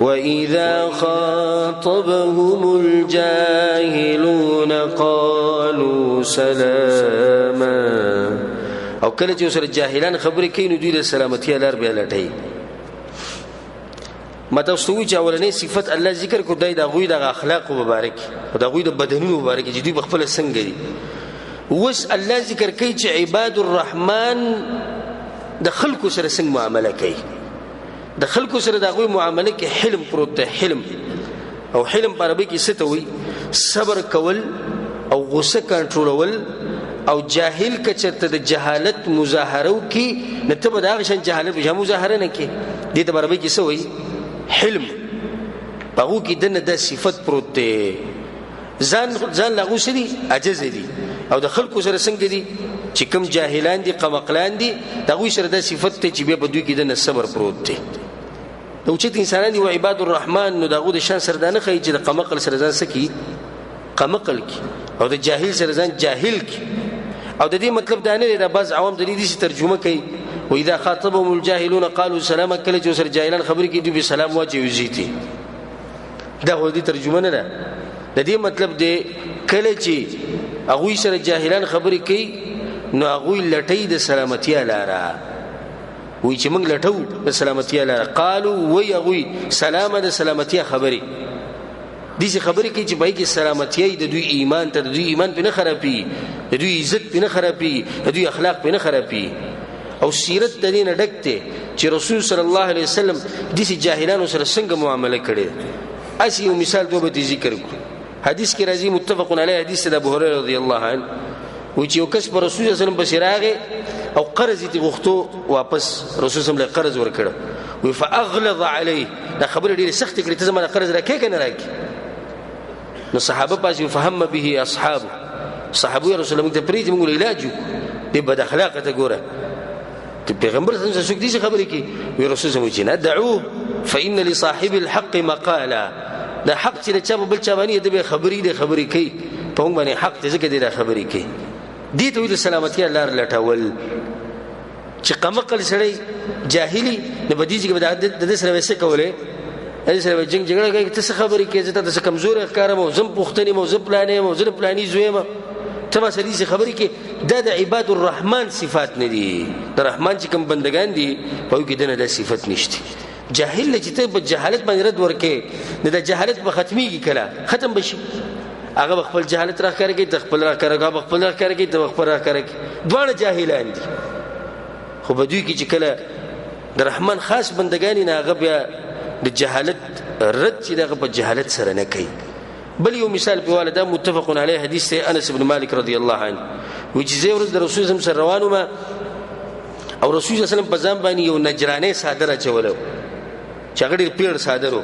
وإذا خاطبهم الجاهلون قالوا سلاما او کله چې سره جاهلان خبرې کوي نو دوی د سلامتی لار به لټي مته سوي چې اولنې صفت الله ذکر کو دای د غوی د اخلاق مبارک او د غوی د بدنونو مبارک چې دوی بخپل څنګه دي وس الله ذکر کوي چې عباد الرحمن د خلکو سره څنګه معامله کوي د خلکو سره د غوی معامله کې حلم پروت ده حلم او حلم په عربي کې څه ته وایي صبر کول او غصه کنټرولول او جاهل کچته د جهالت مظاهره کی نته به دا شان جهالت به مظاهره نه کی دې ته عربي کې څه وایي حلم پاغو کې دنه د صفت پروت ده ځان لا غوسه دي عجز دي او د خلکو سره څنګه دي چې کوم جاهلان دي قمقلان دي دا غوي سره د صفت ته چې به دوی کې د صبر پروت دي نو چې انسانان دي او عباد الرحمن نو دا غو د شان سره دانه خي چې د قمقل سره ځان سکی قمقل کی او د جاهل سره ځان جاهل کی او د دې مطلب دا نه دی دا بعض عوام د دې ترجمه کوي و اذا خاطبهم الجاهلون قالوا سلاما کله چې سره جاهلان خبرې کوي دوی سلام واچي وزيتي دا هو دې ترجمه نه ده د دې مطلب دی کله چې هغه سره جاهلان خبرې کوي نو هغه لټي د سلامتی لاره وی چې موږ لټو د سلامتی لاره قالوا وی هغه سلام د سلامتی خبرې دې خبرې کوي چې بای کې سلامتی د دوی ایمان ته دوی ایمان په نه خرابي د دوی عزت په نه خرابي د دوی اخلاق په نه خرابي او سیرت د دې نه ډکته چې رسول صلی الله علیه وسلم دې جاهلانو سره څنګه معامله کړي اسی یو مثال دوه به ذکر کړو حدیث کې راځي متفق علیه حدیث د ابو هريره رضی الله عنه و چې یو کس پر رسول صلی الله علیه وسلم بشراغه او قرض یې غوښتو واپس رسول صلی الله علیه وسلم له قرض ورکړ و فاغلظ علیه دا خبره ډیره سخت کړي ته زما قرض راکې کنه راکې نو صحابه پاس فهم به اصحاب صحابه رسول الله ته پریږي موږ علاج دې بد اخلاقه ته ګوره پیغمبر صلی الله علیه وسلم دې خبرې کې وی رسول الله چې نه دعوه فإن لصاحب الحق مقالا دا حق چې چا بل چا باندې د خبرې کوي په موږ باندې حق ته ځکه دې خبرې کوي دې ته د سلامتی لار لټول چې قمقل سړی جاهلی نه بدیږي به د سره وسه کوله د سره جنگ جګړه کوي ته خبرې کوي چې ته کمزور ښکارم او زم پوښتنې مو زم پلانې مو زم پلانې زویم ته ما سړي خبرې کوي د عباد الرحمن صفات نه دي د رحمان چې کوم بندگان دي په کې دنه د صفت نشته جاهل چې ته په جهالت باندې رد ورکې نه د جهالت په ختميږي کله ختم بشي هغه خپل جهالت راخره کوي خپل راخره کوي خپل راخره کوي ته خپل راخره کوي دوه جاهلان دي خو بدوی کې چې کله د رحمان خاص بندگان نه هغه بیا د جهالت رد چې دغه په جهالت سره نه کوي بل یو مثال په والده متفق علیه حدیث انس بن مالک رضی الله عنه وجه زه ورځ د رسول الله سره روانو ما او رسول الله سلام په ځان باندې یو نجرانه صادره چولو چغړې پیر صادرو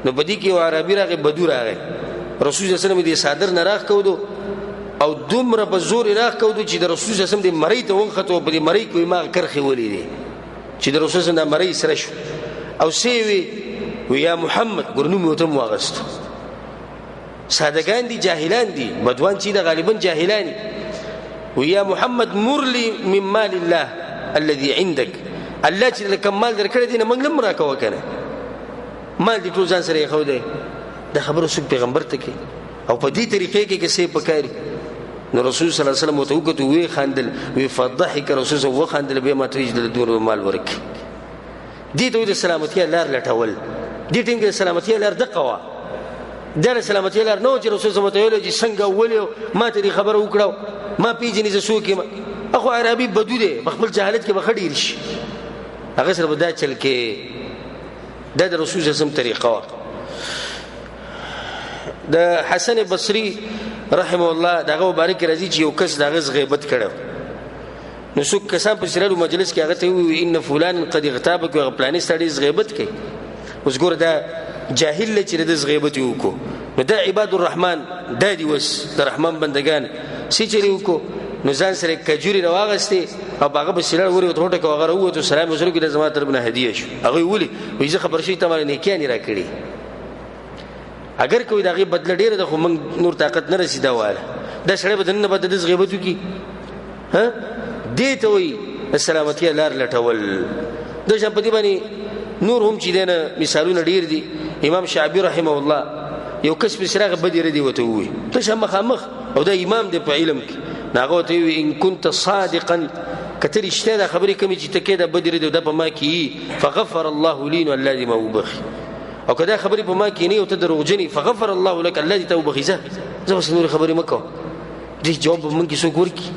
نو بدی کې یو عربي راغی بدو راغی رسول الله سلام دې صادر نه راخ کودو او دومره په زور راخ کودو چې د رسول الله سلام دې مړی ته وخته په دې مړی کوي ما کرخي ولې دي چې د رسول الله مړی سره شو او سی وی یا محمد ګورنوم یو تم واغست سادهګان دي جاهلان دي بدوان چې د غالبا جاهلان وی یا محمد مرلی من مال الله الذي عندك الله چې لکه مال درکړی دي نه موږ لم راکوه کنه مال دې ټول ځان سره خو دی دا خبره سو پیغمبر ته کې او په دې طریقې کې څه پکاري نو رسول صلی الله علیه وسلم متوقته وی خندل وی فضحك رسول الله وخندل به ما تريج د دور مال ورک دې ته د سلامتی لار لټول دې ټینګه سلامتی لار دقوا د سلامتی لار نو چې رسول الله ته ویل چې څنګه ولې ما ته خبر وکړو ما پیژنې ز سو کې اخو عربي بدو دي خپل جهالت کې بخډیر شي هغه سره بدا چل کې د رسول الله سم طریقه د حسن بصري رحمه الله دغه مبارک راځي چې یو کس دغه غیبت کړو نو څوک کسان په سره مجلس کې هغه ته وی ان فلان قد اغتابك وغپلاني ستړي غیبت کوي اوس ګور دا جاهل چې د غیبت وکړو نو دا عباد الرحمن د دې وس د رحمان بندگان سې چری وکړو نو ځان سره کجوري راوغستي او هغه په سره ورو ټوټه کو هغه وروته سلام وسره کې د زما طرف نه هدیه شو هغه ویلي وې زه خبر شي ته مال نه کېانی راکړي اگر کوئی دغه بدل ډیره د خو من نور طاقت نه رسیدا واله دا سره بدن نه بد د غیبت کی ها دې ته وي السلامتی لار لټول د شپدی باندې نور هم چې دنه مثالونه ډیر دي. امام شعبي رحمه الله یو کس په سراغه بدی ردی وته وي ته شمه خامخ او دا امام دی په علم کې ناغه ته وي ان كنت صادقا کتر اشته دا خبرې کوي چې تکې دا بدی ردی د په ما کې فغفر الله لي والذي ما وبخي او کدا خبرې په ما کې نه او ته دروغجنې فغفر الله لك الذي توبخي زه بس نور خبرې مکو دې جواب مونږ کې څوک ورکی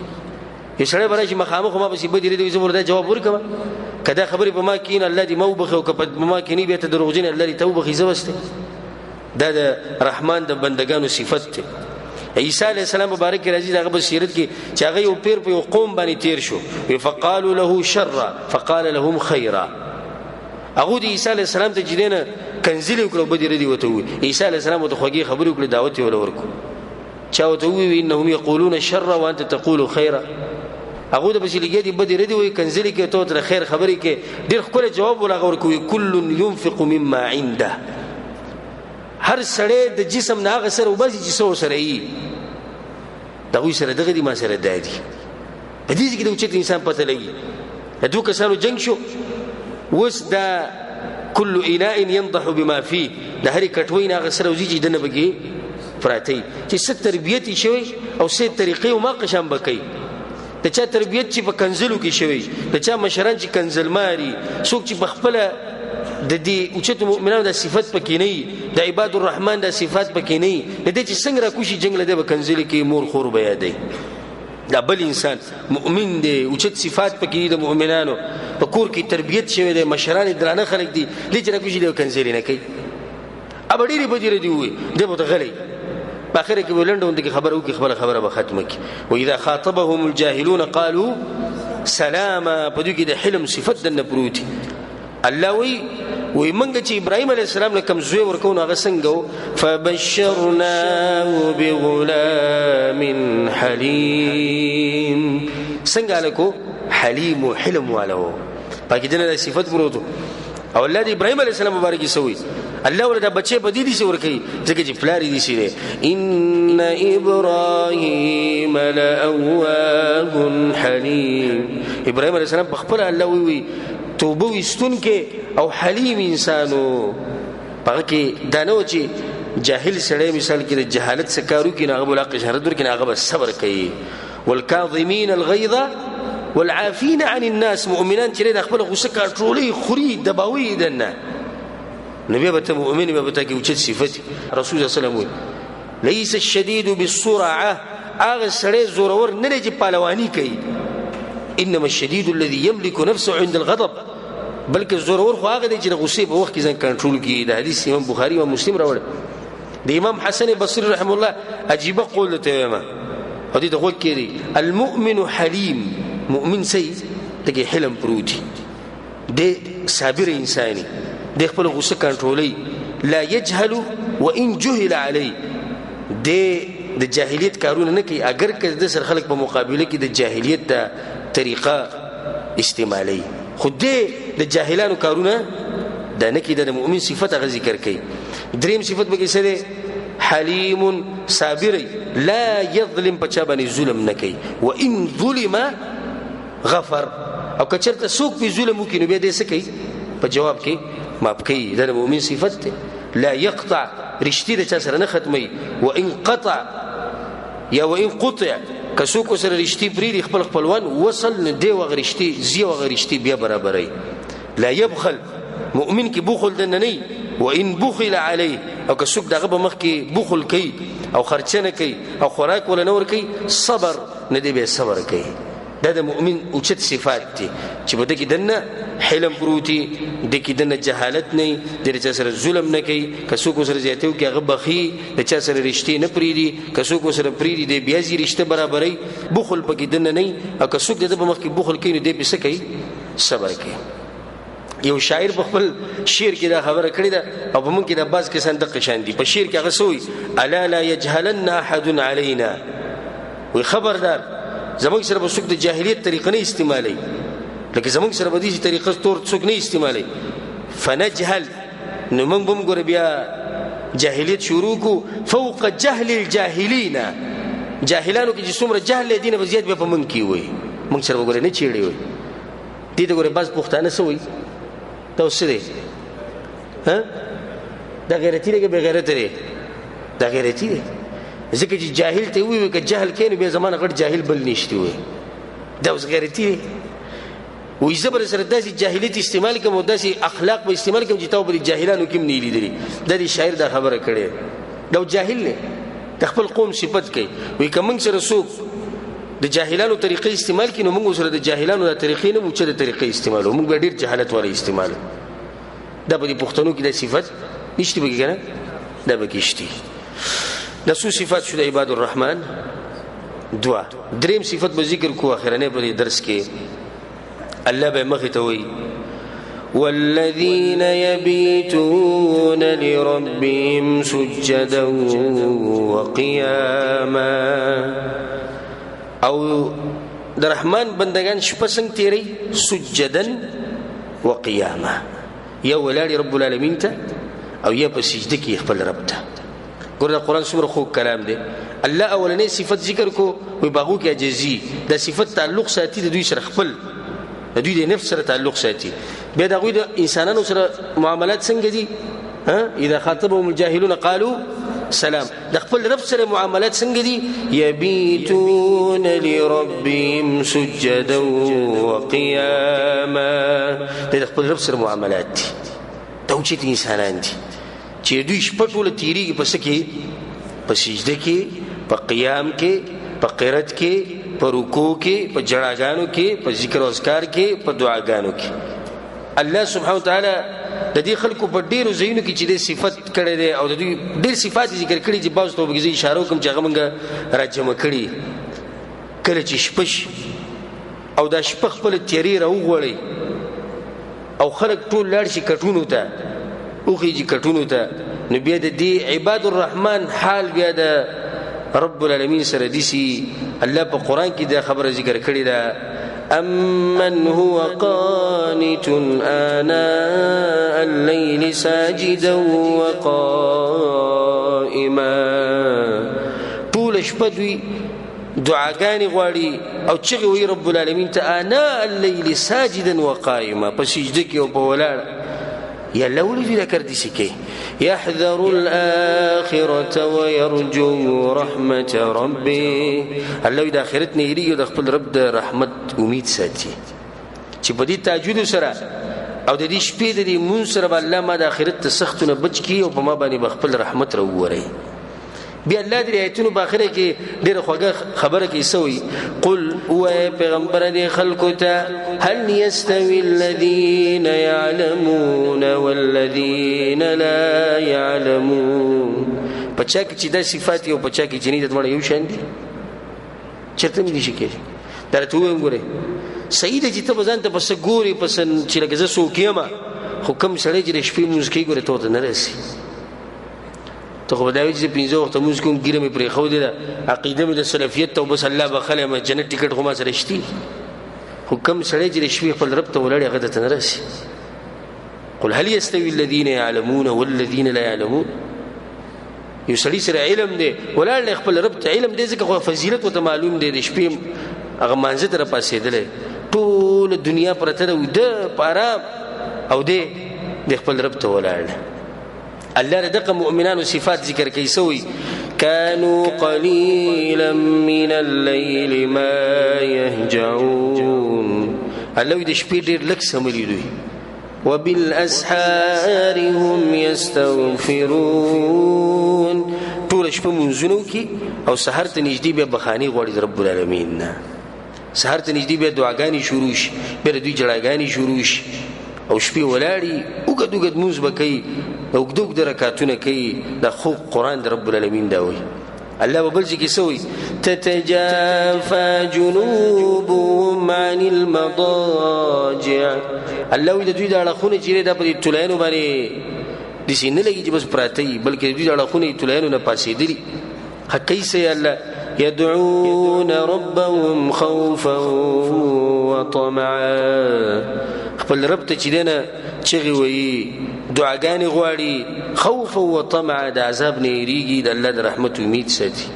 یې سره برای چې مخامخ ما بس بدی ردی زموږ دا جواب ورکما کدا خبرې په ما کې نه الذي ما وبخي او کپد ما کې نه به ته دروغجنې الذي توبخي زه بس دا د رحمان د بندگانو صفت ته. عیسی علیہ السلام مبارک راځي دغه بصیرت کې چې هغه یو پیر په یو قوم باندې تیر شو فقالوا له شر فقال لهم خيرا هغه د عیسی علیہ السلام ته جدينه کنزلی وکړو بدی ردی وته وي عیسی علیہ السلام ته خوږی خبرې وکړي دعوت یې ورکو چا وته وي انهم يقولون شر وانت تقول خيرا هغه د بشلیګي دی بدی ردی وي کنزلی کې ته تر خیر خبرې کې ډیر خپل جواب ولغه ورکوي كل ينفق مما عنده هر سړی د جسم نه غسر او بس جسو سره یي دغه سره دغه دي ما سره دادي په دې کې د اوچت انسان پته لګي دوه کسانو جنگ شو وس دا كل اناء ينضح بما فيه د هرې کټوي نه غسر او زیږي دنه بګي پراتی چې ست تربيت شوی او ست طریقې او ما قشم بکي د چا تربيت چې په کنزلو کې شوی د چا مشران چې کنزل ماري څوک چې بخپله د دې اوچت مؤمنانو د صفات پکې نه د عباد الرحمن د صفات پکې نه د دې چې څنګه را کوشي جنگ لده بکنزل کې مور خور بیا دی دا بل انسان مؤمن دی اوچت صفات پکې د مؤمنانو په کور کې تربيت شوی د مشران درانه خلک دي لږ را کوشي د کنزل نه کوي اب ډیری بدیره دی وي د بتغلی په اخر کې ولندون د خبرو کې خبره به ختمه کی و اذا خاطبهم الجاهلون قالوا سلاما په دې کې د حلم صفت د نبروتي الله وی منګه چې ابراهيم عليه السلام له کوم زوی ورکو هغه څنګه فبشرناه بغلام حليم څنګه لکو حليم وحلم والو پکې دنه صفت پروتو او الله د ابراهيم عليه السلام مبارک سوی الله ولدا بچي په دې دي څور کوي ځکه چې فلاري دي سي ان ابراهيم لأواه حليم ابراهيم عليه السلام په خپل الله وی توبه وستون کې او حلیم انسانو پاره کې دانو چې جاهل سړی مثال کې د جهالت سکارو کې هغه بلاق شهرت ور کې هغه صبر کوي والکاظمین الغیظ والعافین عن الناس مؤمنان چې د خپل غصه کنټرولي خوري دباوي دنه نبی به مؤمن به ته کې اوچت صفت رسول الله صلی الله علیه وسلم ليس الشديد بالسرعه هغه سړی زورور نه لري چې پهلوانی کوي انما الشديد الذي يملك نفسه عند الغضب بلکې زورور خو هغه دی چې غصه په وخت کې ځان کنټرول کوي د حدیث امام بخاری او مسلم راوړل د امام حسن بصری رحم الله عجيبه قول ته ما او دې دغه کې المؤمن حليم مؤمن سي دغه حلم پروتي د صابر انساني د خپل غصه کنټرولي لا يجهل وان جهل عليه د جاهلیت کارونه نه کوي اگر که د سر خلک په مقابله کې د جاهلیت د طریقه استعمالي خود د جاهلانو کارونه د نه کې د مؤمن صفت غ ذکر کوي دریم صفت به کې سره حلیم صابر لا يظلم بچا باندې ظلم نه کوي وان ظلم غفر او کچرته سوق په ظلم کې نو به دې سکی په جواب کې معاف کوي د مؤمن صفت لا يقطع رشتي د چا سره نه ختمي وان قطع یا وان قطع کسوک سره رشتي پری خپل خپلوان وصل نه دی وغرشتي زی وغرشتي بیا برابرای لا يبخل مؤمن کې بخل د نه وان بخل عليه او کسوک دغه په مخ کې بخل کوي او خرچنه کوي او خوراک ولا نور کوي صبر نه دی به صبر کوي د مؤمن اوچت صفات دي چې بده کې دنه حلم پروتي د کې دنه جهالت نه د چا سره ظلم نه کوي کسوک سره زیاتو کې هغه بخي د چا سره رښتې نه پریدي کسوک سره پریدي د بیا زی رښتې برابرۍ بخل پکې دنه نه او کسوک د په مخ کې بخل کوي نو د به څه کوي صبر کوي یو شاعر په خپل شعر کې دا خبره کړې ده او په مونږ کې د باز کې صندوق شان دي په شعر کې هغه سوی الا لا يجهلن احد علينا وي خبردار زمونږ سره به څوک د جاهلیت طریقه نه استعمالي لکه زمونږ سره به دې طریقه تور څوک نه استعمالي فنجهل نو موږ به موږ بیا جاهلیت شروع کو فوق جهل الجاهلین جاهلانو کې چې څومره جهل دي نه زیات به په موږ کې وي موږ سره وګورئ نه چیړي وي دې ته ګوره بس پښتانه سوی توسره ها دا غیرتی دی که بے غیرت دی؟ دا غیرتی دی. ځکه چې جاهل ته وي که جهل کینې بیا زمانه غټ جاهل بل نشته وي دا اوس غیرتی دی. وې زه به سره داسې جاهلیت استعمال کوم او داسې اخلاق به استعمال کوم چې تا به د جاهلانو کې هم نه لیدلي. دا د شاعر دا خبره کړې دا جاهل نه د خپل قوم صفت کوي. وایي که موږ سره څوک د جاهلانو طریقې استعمال کړي نو موږ سره د جاهلانو د طریقې نه موږ د طریقې استعمالو موږ به ډېر جهالت والا استعمال. دا به د پښتنو کې د صفت نشته به کنه دا به کېشتي. دا څو صفات شو د عباد الرحمن؟ دوا. دریم صفت به ذکر کو اخرنه په درس کې. الله به مخ ته وایي والذين يبيتون لربهم سجدا وقياما. او د رحمان بندگان شپه څنګه تیری؟ سجدا وقياما. یا ولاړ رب العالمین ته او یا په سجده کې خپل رب ته. ګور دا قرآن څومره خوږ کلام دی. الله اولنې صفت ذکر کو وي باغو کې عجزي دا صفت تعلق ساتي د دوی سره خپل د دوی د نفس سره تعلق ساتي. بیا د غوی د انسانانو سره معاملات څنګه دي؟ ها اذا خاطبهم الجاهلون قالوا سلام. د خپل رب سره معاملات څنګه دي؟ يبيتون لربهم سجدا وقياما. د خپل رب سره معاملات دي توچت انسانان دي چې دوی شپه ټوله تیریږي په څه کې؟ په سجده کې، په قیام کې، په قرات کې، په رکوع کې، په جړاګانو کې، په ذکر او اذکار کې، په دعاګانو کې. الله سبحانه وتعالی د دې خلکو په ډیرو ځایونو کې چې د صفت کړي دي او د دوی ډیر صفات ذکر کړي چې باز ته به اشاره کوم چې هغه موږ راجمع کړي. کله چې شپه او دا شپه خپل تیری راوغړي او خلک ټول لاړ شي کټونو ته اوخیږي کټونو ته نو بیا د دې عباد الرحمن حال بیا د رب العالمین سره دي. الله په قرآن کې دا خبره ذکر کړې ده أَمَّنْ هُوَ قَانِتٌ آنَاءَ اللَّيْلِ سَاجِدًا وَقَائِمًا. ټول شپه دوی دعاګانې غواړي او چغې وایي رب العالمین ته آناء الليل ساجدا وقائما په سجده کې او په ولاړ. یا الله ولې دوی دا کار داسې کوي؟ يحذر الآخرة ويرجو رحمة ربه. الله د آخرت نه یریږي او د خپل رب د رحمت امید ساتي چې په دې تهجد سره او د دې شپې د دې مونږ سره به الله ما د آخرت ته سختونه بچ کړي او په ما باندې به خپل رحمت راووري. بیا الله دې آیتونو په آخره کې ډېره خوږه خبره کوي سوی قل او پیغمبر دې خلکو ته هل يستوي الذين يعلمون والذين لا يعلمون. پچا کې چې دا صفات یو پچا کې چې نه د وړ یو شان دي چرته مې شي کې درته وایم ګوره سید چې ته ځان ته پس ګوري پس چې لکه زه سوکیما خو کوم سړی چې شپې موږ کې ګوره ته نه راسي ته خو دا وی چې 15 وخت موږ کوم ګیره مې پرې خو دي دا عقیده مې د سلفیت ته بس الله بخله مې جنت ټیکټ خو ما سره شتي خو کوم سړی چې شپې خپل رب ته ولاړ هغه ته نه راسي. قل هل يستوي الذين يعلمون والذين لا يعلمون. یو سړی سره علم دی ولاړ خپل رب ته علم دی ځکه خو فضیلت او معلوم دی د شپې هغه مانځه تر پاسېدل ټول دنیا پرته د پاره او د خپل رب ته ولاړ. الله دغه مؤمنانو صفات ذکر کوي سوی كانوا قليلا من الليل ما يهجعون. الله د شپې ډېر لږ سملی دوی وبالاسحار هم يستغفرون. ټول شپه منځونو کې او سحر ته نږدې بیا بخاني غواړي رب العالمین نه. سحر ته نږدې بیا دعاګانې شروع شي بیا دوی جړاګانې شروع شي او شپې ولاړي وګد وګد موږ بکې او وګد رکعاتونه کوي. د خو قرآن د رب العالمین دا وایي. الله ببل کې سوی تتجافى جنوبهم عن المضاجع. الله د دوی د اړخونه چې د په تلایانو باندې د سینې لګي چې بس پراته بلکې دوی د اړخونه تلایانو نه پاسېدلي. حقي سي الله يدعون ربهم خوفا وطمعا. خپل رب ته چې دنه چغي وي دعاګانې غواړي خوف او طمع د عذاب نه یریږي د الله د رحمت امید ساتي.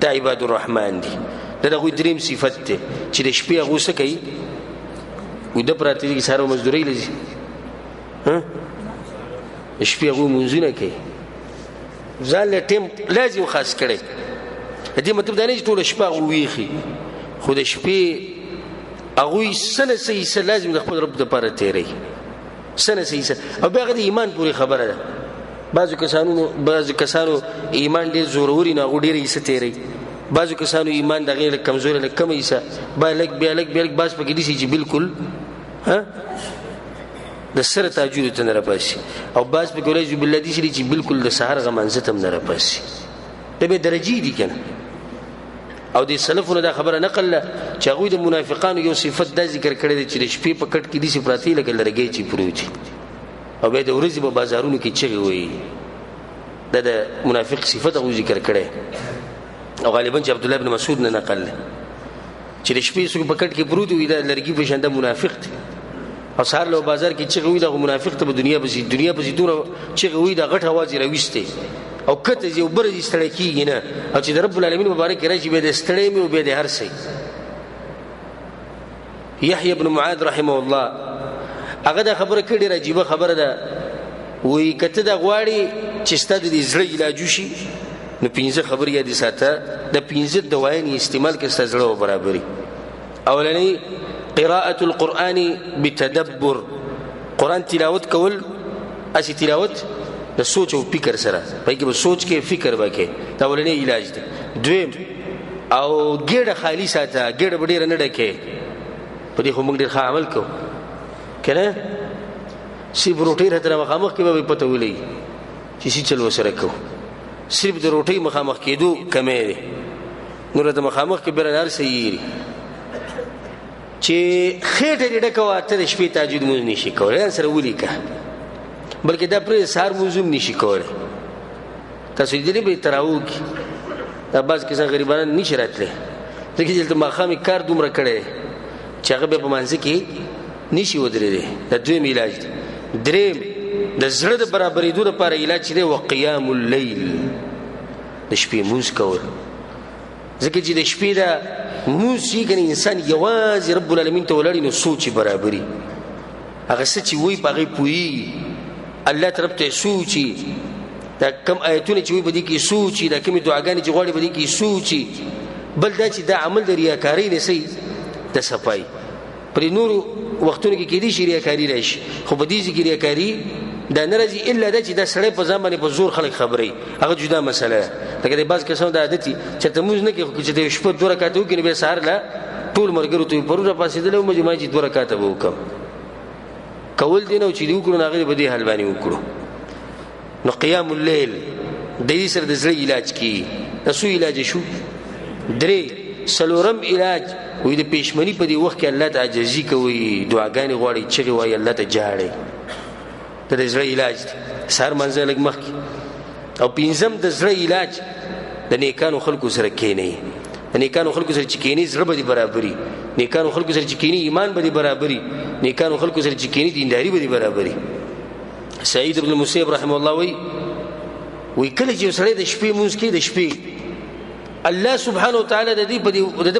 دا عباد الرحمن دي. دغه دریم صفت ته چې د شپې غوسه کوي و د پراته دي سره مزدوري لږي ها شپې هغوی مونځونه کوي ځان له ټیم لازم خاص کړی دې مطلب دا نه چې ټوله شپه هغوی ویښي خو د شپې هغوی څه نه څه حصه لازم د خپل رب دپاره تېروي څه نه څه حصه او بیا هغه د ایمان پورې خبره ده بعضو کسانو ایمان ډېر زوروري نو هغوی ډېره حصه تېروي بعضو کسانو ایمان د هغې لږ کمزوری لږ کمه حصه بیا لږ بعض پکې داسې چې بلکل د سره تهجد ته نه راپاسي او بعض پکې والعیاذ بالله داسې دي چې بلکل د سهار هغه منځه ته هم نه راپاسي دا بیا درجې دي که نه او د سلفونو دا خبره نقل ده چې هغوی د منافقانو یو صفت دا ذکر کړی دی چې د شپې په کټ کې داسې پراته وي لکه لرګی چې پروت وي او بیا د ورځې په بازارونو کې چغې وایي دا د منافق صفت هغوی ذکر کړی او غالبا چې عبدالله بن مسعود نه نقل ده چې د شپې څوک په کټ کې پروت وي دا لرګي په شان د منافق دی او سهار له بازار کې چغې وایي دغه منافق ته به دنیا پسې دومره چغې وایي دا غټ اواز یې راویستی او کته چې اوبه دې ستړی کېږي نه او چې د رب العالمین مبارک کې راشي بیا د ستړی مې او بیا د هر څه یحیی بن معاذ رحمه الله هغه دا خبره کړې ډېره عجیبه خبره ده وایي که ته دا غواړې چې ستا د دې زړه علاج وشي نو 5 خبرې یادې ساته د 5 دوايانې استعمال کړه ستا زړه برابري اولنی قراءة القرآن بتدبر قرآن تلاوت کول اسی تلاوت د سوچ او فکر سره پای کې به سوچ کې فکر وکړي دا ولنی علاج دی دویم او ګډه خالی ساته ګډه ډېر نه ډکه په دې هم ډېر ښه عمل کو کنه سی روټي راته مخامخ کې به پته ولې چې سی چل وسره کو صرف د روټي مخامخ کېدو کمې دي نور د مخامخ کې برنار سيري چې خېټه دې ډکوا ته شپې تهجد مونږ نشي کولای سره ولیکه بلکې دا پرې سهار مونږ نشي کولای تاسو دې به تراو کې دا بعض کسان غریبان نشي راتله ځکه چې دلته مخامې کار دومره کړي چې هغه به په منځ کې نشي ودرېدي دا دویم علاج دی دریم د زړه د برابرېدو لپاره علاج دی وقیام الليل د شپې مونږ کول ځکه چې د شپې دا مونږ چې کنه انسان یوازې رب العالمین ته ولاړ نو سوچ برابري هغه څه چې وایي په هغې پوهېږي الله طرف ته سوچي دا کم آیتونه چې وایي په دې کې سوچي دا کومې دعاګانې چې غواړي په دې کې سوچي بل دا چې دا عمل د ریاکارۍ نه صحیح د صفایي پرې نورو وختونو کې کېدای شي ریاکاري راشي خو په دې ځای کې ریاکاري دا نه راځي الا دا چې دا سړی په ځان باندې په زور خلک خبري هغه جدا مسله ده لکه د بعض کسانو د عادت چې ته موږ نه کې چې د شپه 2 رکعات وکړي به سهار لا ټول مرګرو ته پرونه پاسېدل او مجموعي چې 2 رکعات به وکم کول دي نو چې دی وکړو هغه به دې حل باندې وکړو نو قیام الليل د دې سره د زړه علاج کی تاسو علاج شو درې سلورم علاج وې د پېشمنی په دې وخت کې الله ته عاجزي کوي دعاګانې غواړي چې وایي الله ته جاړي د زړه علاج سهار منځ لګ مخ او پنځم د زړه علاج د نیکانو خلکو سره کېنی د نیکانو خلکو سره چې کېنی زړه به برابري نیکانو خلکو سره چې کېنی ایمان به برابري نیکانو خلکو سره چې کېنی دینداری به برابري سعید ابن المسیب رحمه الله وی کله چې سره د شپې مونږ کې د شپې الله سبحانه وتعالى د دې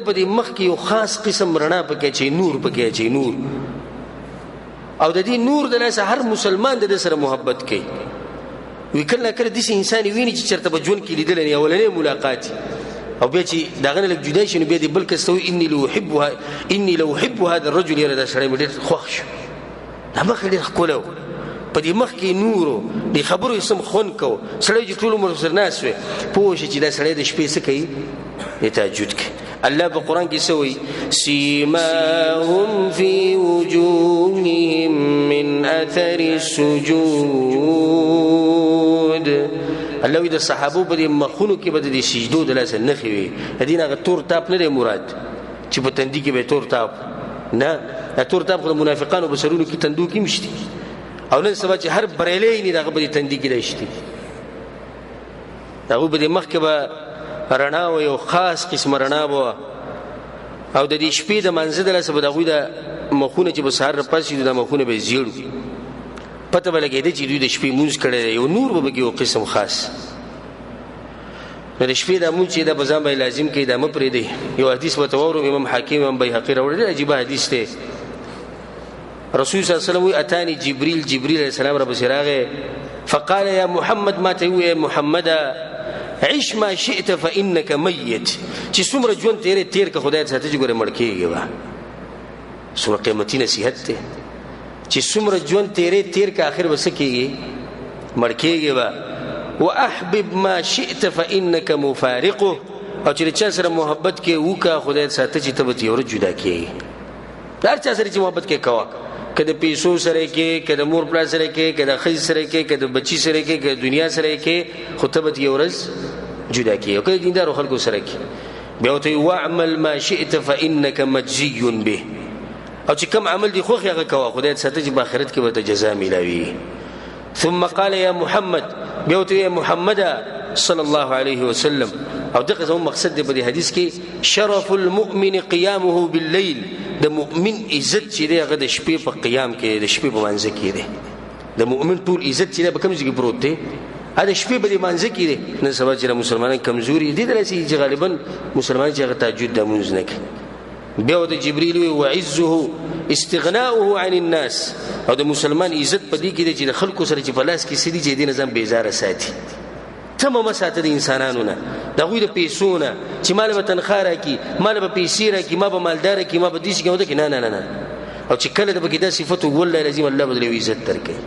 په دې مخ کې یو خاص قسم رڼا پکې چې نور پکې چې نور او د دې نور د لاس هر مسلمان د سره محبت کوي وی کله د انسان ویني چې چرته په ژوند کې لیدل نه اولنې ملاقات او بیا چې داغه نه لګ جدا شي نو بیا دې بلکې استوي اني لو احب هذا الرجل يرى دا سره مې ډېر خوښ دا مخ ډېر ښکلی په دې مخ کې نور د خبرو اسم خون کو سړی چې ټول عمر سره ناست وي پوه شي چې دا سړی د شپې څه کوي د تهجد کوي الله په قرآن کې سوی سیماهم فی وجوههم من اثر السجود الله وی د صحابو په دې مخونو کې به د سجدو د لاسه نښې وي د دې هغه تور تاپ نه دی مراد چې په تندي کې به تور تاپ نه دا تور تاپ خو د منافقانو په سرونو کې تندو کې مشتي او نن سبا چې هر بریلی نه دغه په تندي کې راشتي هغه په دې مخ کې به رڼا او یو خاص قسم رڼا وو او د دې شپې د منځ د لاسه به دغه د مخونه چې به سهار پاسې د مخونه به زیړو پته به لګېده چې دوی د شپې مونځ کړی یو نور به یو قسم خاص د شپې د مونځ چې د بزام به لازم کې د م پرې دی یو حدیث به تورو امام حاکم امام بیهقی راوړل عجیب حدیث دی رسول صلی الله علیه وسلم اتانی جبريل علیہ السلام رب سراغه فقال يا محمد ما ته يا محمد عيش ما شئت فإنك ميت چې څومره ژوند تیر که خدای ساته چې ګوره مړ کېږي به څومره قیمتي نصیحت دی چې څومره ژوند تیر که آخر به څه کېږي مړ کېږي به واحبب ما شئت فإنك مفارقه او چې چا سره محبت کې وکا خدای ساته چې ته به یو ورځ جدا کېږي هر چا سره چې محبت کې کوه که د پیسو سره کې که د مور پلار سره کې که د ښځې سره کې که د بچي سره کې که د دنیا سره کې خو ته به یو ورځ جدا کېږي او که د دیندارو خلکو سره کې بیا ورته واعمل ما شئت فإنك مجزي به او چې کوم عمل دی خوښ هغه کوه خدای ساته چې په آخرت کې به ته جزا میلاوي ثم قال يا محمد بیا ورته یا محمد صلی الله علیه وسلم او دغه زموږ مقصد دی په دې حدیث کې شرف المؤمن قیامه باللیل د مؤمن عزت چې دی هغه د شپې په قیام کې د شپې په مانځه کې دی د مؤمن ټول عزت چې دی په کوم ځای کې پروت دی دا شپې په دې مانځه کې دی نن سبا چې مسلمانان کمزوري دي درسي چې غالبا مسلمان چې هغه تهجد د مونځ نه کوي بیا ورته جبرئیل وعزه استغناؤه عن الناس او د مسلمان عزت په دې کې دی چې د خلکو سره چې په لاس کې سړي چې دې نظام بیزاره ساتي تمه مساته د انسانانو نه د هغوی د پیسو نه چې مال به تنخواه راکړي مال به پیسې راکړي ما به مالدار کړي ما به داسې کړي ودکړي نه نه نه او چې کله د پکې دا صفت والله لازم الله به درې عزت درکوي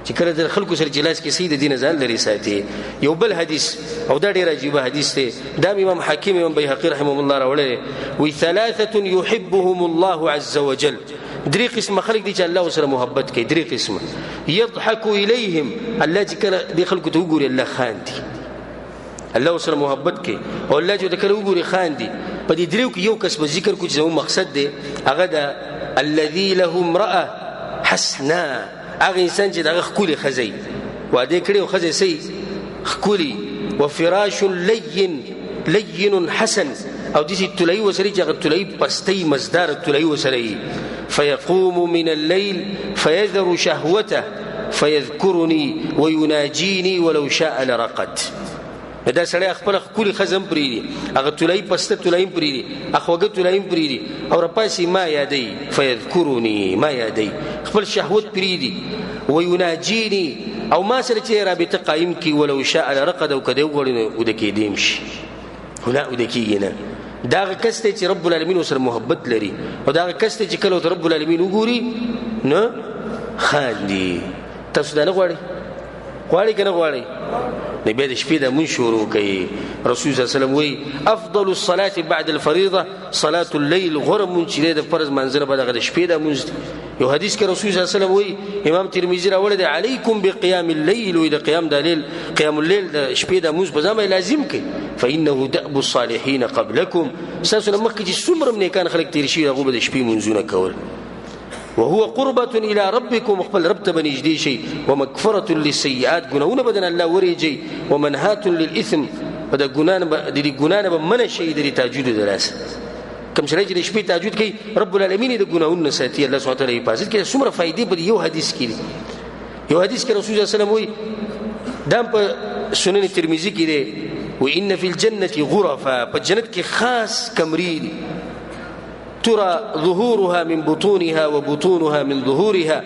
چې کله د خلکو سره چې لاس کې سړي د دې نه ځان لرې ساتي یو بل حدیث او دا ډېر عجیبه حدیث دی دا امام حاکم امام بیهقي رحمه الله راوړی وی ثلاثة يحبهم الله عز وجل درې قسمه خلک دي چې الله سره محبت کوي درې قسمه يضحك اليهم الله چې کله دې خلکو ته وګوري الله خاندي الله سره محبت کوي او الله چې کله وګوري خاندي په دې دریو کې یو کس به ذکر کو چې زموږ مقصد دی هغه دا الذي له امرأة حسنا هغه انسان چې دغه ښکلې ښځی واده کړي او ښځی صحیح ښکلي وفراش لين حسن او دې تلای وسري چې هغه تلای پستۍ مزدار تلای وسري فيقوم من الليل فيذر شهوته فيذكرني ويناجيني ولو شاء لرقد دا سړی خپل ښکلې ښځه هم پرېږدي هغه تلای پسته تلای هم پرېږدي اخوږه تلای هم پرېږدي او راپاسې ما یادوي فیذکروني ما یادوي خپل شهوت پرېږدي ویناجیني او ما سره چې رابطه قایم کړي ولو شاء لرقد او که دی وغواړي نو اوده کېدی هم شي خو نه اوده کېږي نه دا هغه کس دی چې رب العالمین ورسره محبت لري او دا هغه کس دی چې کله ورته رب العالمین وګوري نو خاندي تاسو دا نه غواړئ غواړئ که نه غواړئ نبي د شپې د مون شروع کوي رسول صلی الله علیه وسلم وی افضل الصلاه بعد الفريضه صلاه الليل غرم چې د فرض منځنه بعد د شپې د مون یو حدیث کې رسول صلی الله علیه وسلم وی امام ترمذی راوړی دی علیکم بقیام الليل و د قیام د لیل قیام الليل د شپې د مون په ځای لازم کې فانه دأب الصالحین قبلكم اساس مخکې چې څومره نیکان خلک تیر شي هغه د شپې منځونه کول وهو قربة إلى ربكم اقبل رب تبنجدي شيء ومغفرة للسيئات گناهونه بدن الله وريجي ومنهات للإثم بدا گناهونه بمن شيء دري تهجد دلاس کم شرای چې شپې تهجد کوي رب العالمین د ګناهونو ساتي الله سبحانه وتعالى حفاظت کوي څومره فائدې په یو حدیث کې یو حدیث کې رسول الله صلی الله علیه وسلم وی دام په سنن ترمذی کې دی وان فی الجنه غرفا په جنت کې خاص کمرې دي ترى ظهورها من بطونها وبطونها من ظهورها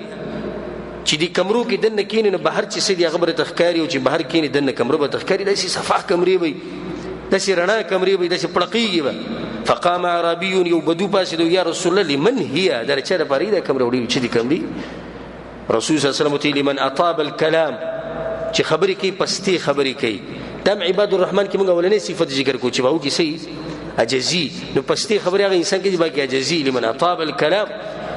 چې دې کمرو کې دنه کینې نه بهر چې سړي خبره تخکاری او چې بهر کینې دنه کمرو به تخکاری داسې صفاح کمرې وي داسې رڼا کمرې وي داسې پړقېږي به فقام عربي یو بدو پاسې دو یا رسول الله لمن هي دا چا د پاره دا کمرې وړي چې دې کمرې رسول صلی الله علیه وسلم لمن اطاب الكلام چې خبرې کوي پستې خبرې کوي دم عباد الرحمن کې موږ ولنې صفت ذکر کو چې باو کې صحیح عجزي نو پستې خبرې هغه انسان کې باقي عجزي لمن اطاب الكلام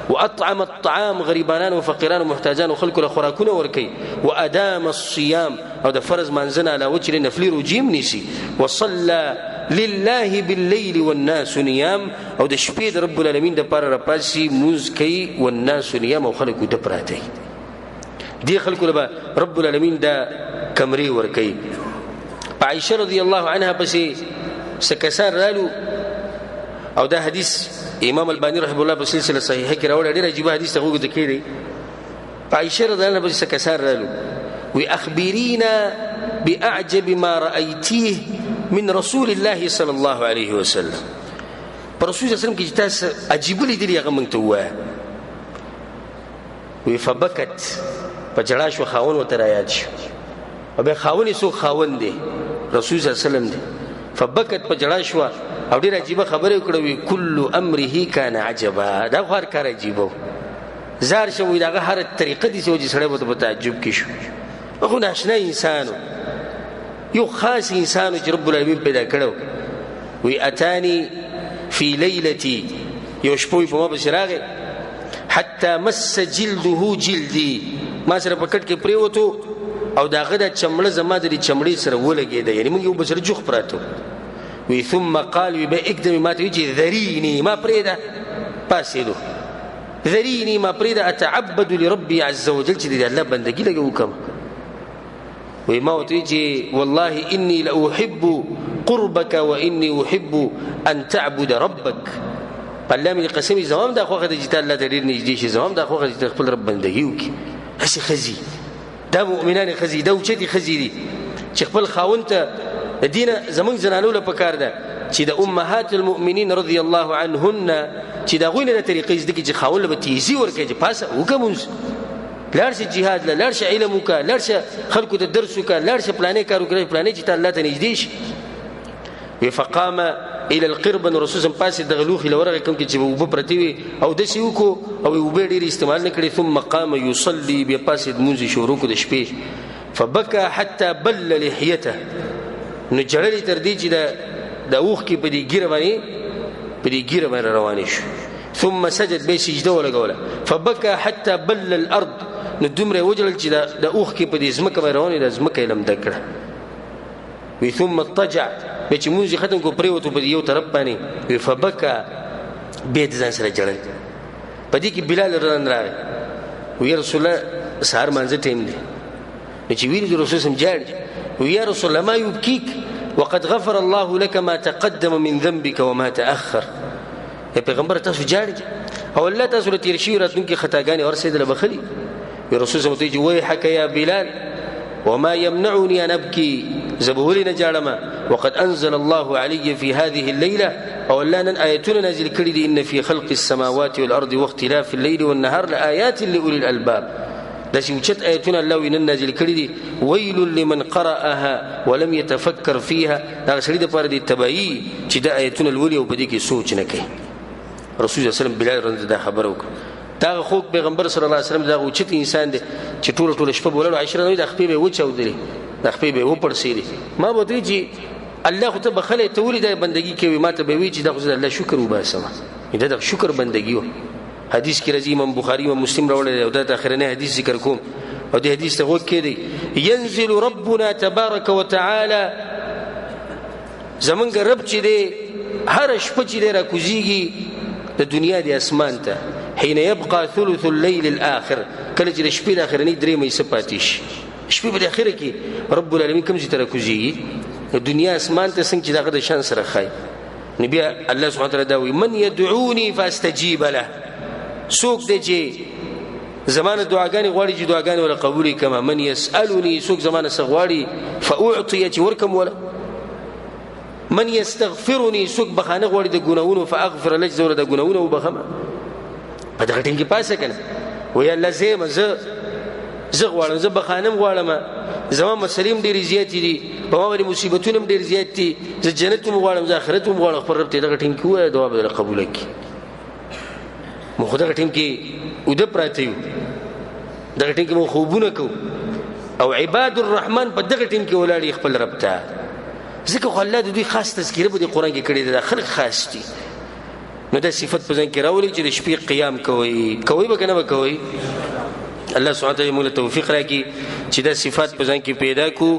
واطعم الطعام غریبانان او فقیران او محتاجان او خلکو له خوراکونه ورکي وادام الصيام او د فرض منځنه علاوه چې نفلي روجیم نيسي وصلى لله بالليل والناس نيام او د شپې د رب العالمین د پر راپاسي موز کوي والناس نيام او خلکو ته پراته دي خلکو له رب العالمین د کمرې ورکي عائشه رضی الله عنها پسې سکسان رالو او دا حدیث امام البانی رحمه الله په سلسله صحیحه کې راوړی ډېر عجیب حدیث ته وګورئ کېږي عائشه رضی الله عنها په سکسان رالو وی اخبرینا باعجب ما رايتيه من رسول الله صلى الله عليه وسلم پر رسول صلی الله علیه وسلم کې تاسو عجیب لیدلی هغه مونږ ته وایي وی فبکت په جړا شو خاون ورته رایاد شو او بیا خاون یې څوک خاون دی رسول صلی الله علیه وسلم دی فبکت په جړا شو او ډېر عجیبه خبره وکړه وی کل امره کان عجبا دا خو هر کار عجیبه زار شو وی دغه هر طریقه دي چې سړی به په تعجب کې شو خو ناشنا انسانو یو خاص انسانو چې رب العالمین پیدا کړو وی اتانی فی لیلتی یو شپوی په ما پسې راغی حتی مس جلده جلدی ما سره په کټ کې پریوتو او داغه د چمړه زما د چمړې سره ولګېده یعنی موږ یو بسره جوخ پراتو وی ثم قال وی به اقدم ما ته وی ذرینی ما پریدا پاسېدو ذرینی ما پریدا اتعبد لربي عز وجل چې د الله بندګي لګو کوم وی ما ته وی والله انی لاحب قربك واني احب ان تعبد ربك الله من قسمی زمام دا خوخه د جته الله ته ډیر نږدې شي زمام دا خوخه د خپل رب بندګي وکي هسې خزي دا مؤمنان خزي دا اوچتي خزي دي چې خپل خاوند ته دینه زمونږ زنانو له پکار ده چې د امهات المؤمنین رضی الله عنهن چې دا غوینه د طریقې زده کې چې خاوند له تیزی ورکه چې پاسه وکمونس لارشه جهاد لارشه علم وکا لارشه خلکو ته درس وکا لارشه پلانې کار وکړي پلانې چې الله ته نږدې شي فقام الى القربن رسول الله پاسه د غلوخي لورغه کوم کې چې وب پرتی او د سیوکو او وب ډیر استعمال نکړي ثم قام يصلي بیا پاسه د مونږ شروع کو د شپې فبكى حتى بل لحيته نو جړلې تر دې چې د اوخ کې په دې ګیره باندې روان شو ثم سجد به سجده ولګوله فبكى حتى بل الارض نو دومره وجل چې د اوخ کې په دې زمکه باندې روان د زمکه لم دکړه وي ثم اضطجع به چې مونږ ختم کو پریوتو په یو طرف باندې فبكى به ځان سره جړل په دې کې بلال رضی الله عنه وی رسول الله سهار مانځه ټیم دی چې ویل رسول سم جاړ ويا رسول الله ما يبكيك وقد غفر الله لك ما تقدم من ذنبك وما تأخر يا پیغمبر تاسو جاړي او الله تاسو تیر شي راتونکي خطاګانی ور سید لبخلي يا رسول الله ته وي حك يا بلال وما يمنعني ان ابكي زبولنا جاړما وقد انزل الله علي في هذه الليله او الله ان ايتنا نازل کړي دي ان في خلق السماوات والارض واختلاف الليل والنهار لآيات لاولي الالباب دا چې وچت آیتونه الله وینن نازل کړي دي ویل لمن قرأها ولم يتفكر فيها دا سړي د پاره دي تبعی چې دا آیتونه لولي او په دې کې سوچ نه کوي رسول الله صلی الله علیه وسلم بلال رضی الله خبر وکړه دا خو پیغمبر صلی الله علیه وسلم دا وچت انسان دی چې ټول شپه بولل 10 نه د خپې به وچاودري د خپې به وپړسيري ما به دې چې الله خو ته بخله ته ولې د بندگی کوي ما ته به وی چې دا خو الله شکر وباسم دا شکر بندگی و حدیث کې راځي امام بخاری او مسلم راوړل او دا اخرنه حدیث ذکر کوم او دې حدیث ته وګورئ دی ينزل ربنا تبارك وتعالى زمونږ رب چې دی هر شپه چې را کوزيږي د دنیا د اسمان ته حين يبقى ثلث الليل الاخر کله چې شپې د اخرنی درې مې سپاتیش شپې په اخره کې رب العالمین کوم چې تر کوزيږي د دنیا اسمان ته څنګه چې دغه د شان سره خای نبی الله سبحانه وتعالى دا وي من يدعوني فاستجيب له سوق دې چې زمانه دعاګانې غواړي چې دعاګانې ولا قبولي کما من يسالني سوق زمانه سغواړي فاعطي چې ورکم ولا من يستغفرني سوق بخانه غواړي د ګناونو فاغفر لك زور د ګناونو وبخمه په دغه ټینګه پاسه کنه ویا الله زما زه غواړم زه بخانم غواړم زما مسلم ډیر زیات دي په ما باندې مصیبتونه ډیر زیات دي زه جنت هم غواړم زه آخرت هم غواړم خپل رب ته دغه ټینګه وای دعا به قبول کړي مو خدای ټیم کې ود پراته یو دغه ټیم کې مو خوبونه کو او عباد الرحمن په دغه ټیم کې ولاړ خپل رب ته ځکه خو الله د دوی خاص تذکیره په قرآن کې کړی دی خلق خاص دي نو د صفت په ځان کې راولي چې د شپې قیام کوي به کنه کوي الله سبحانه وتعالى موږ توفیق راکړي چې د صفات په ځان کې پیدا کو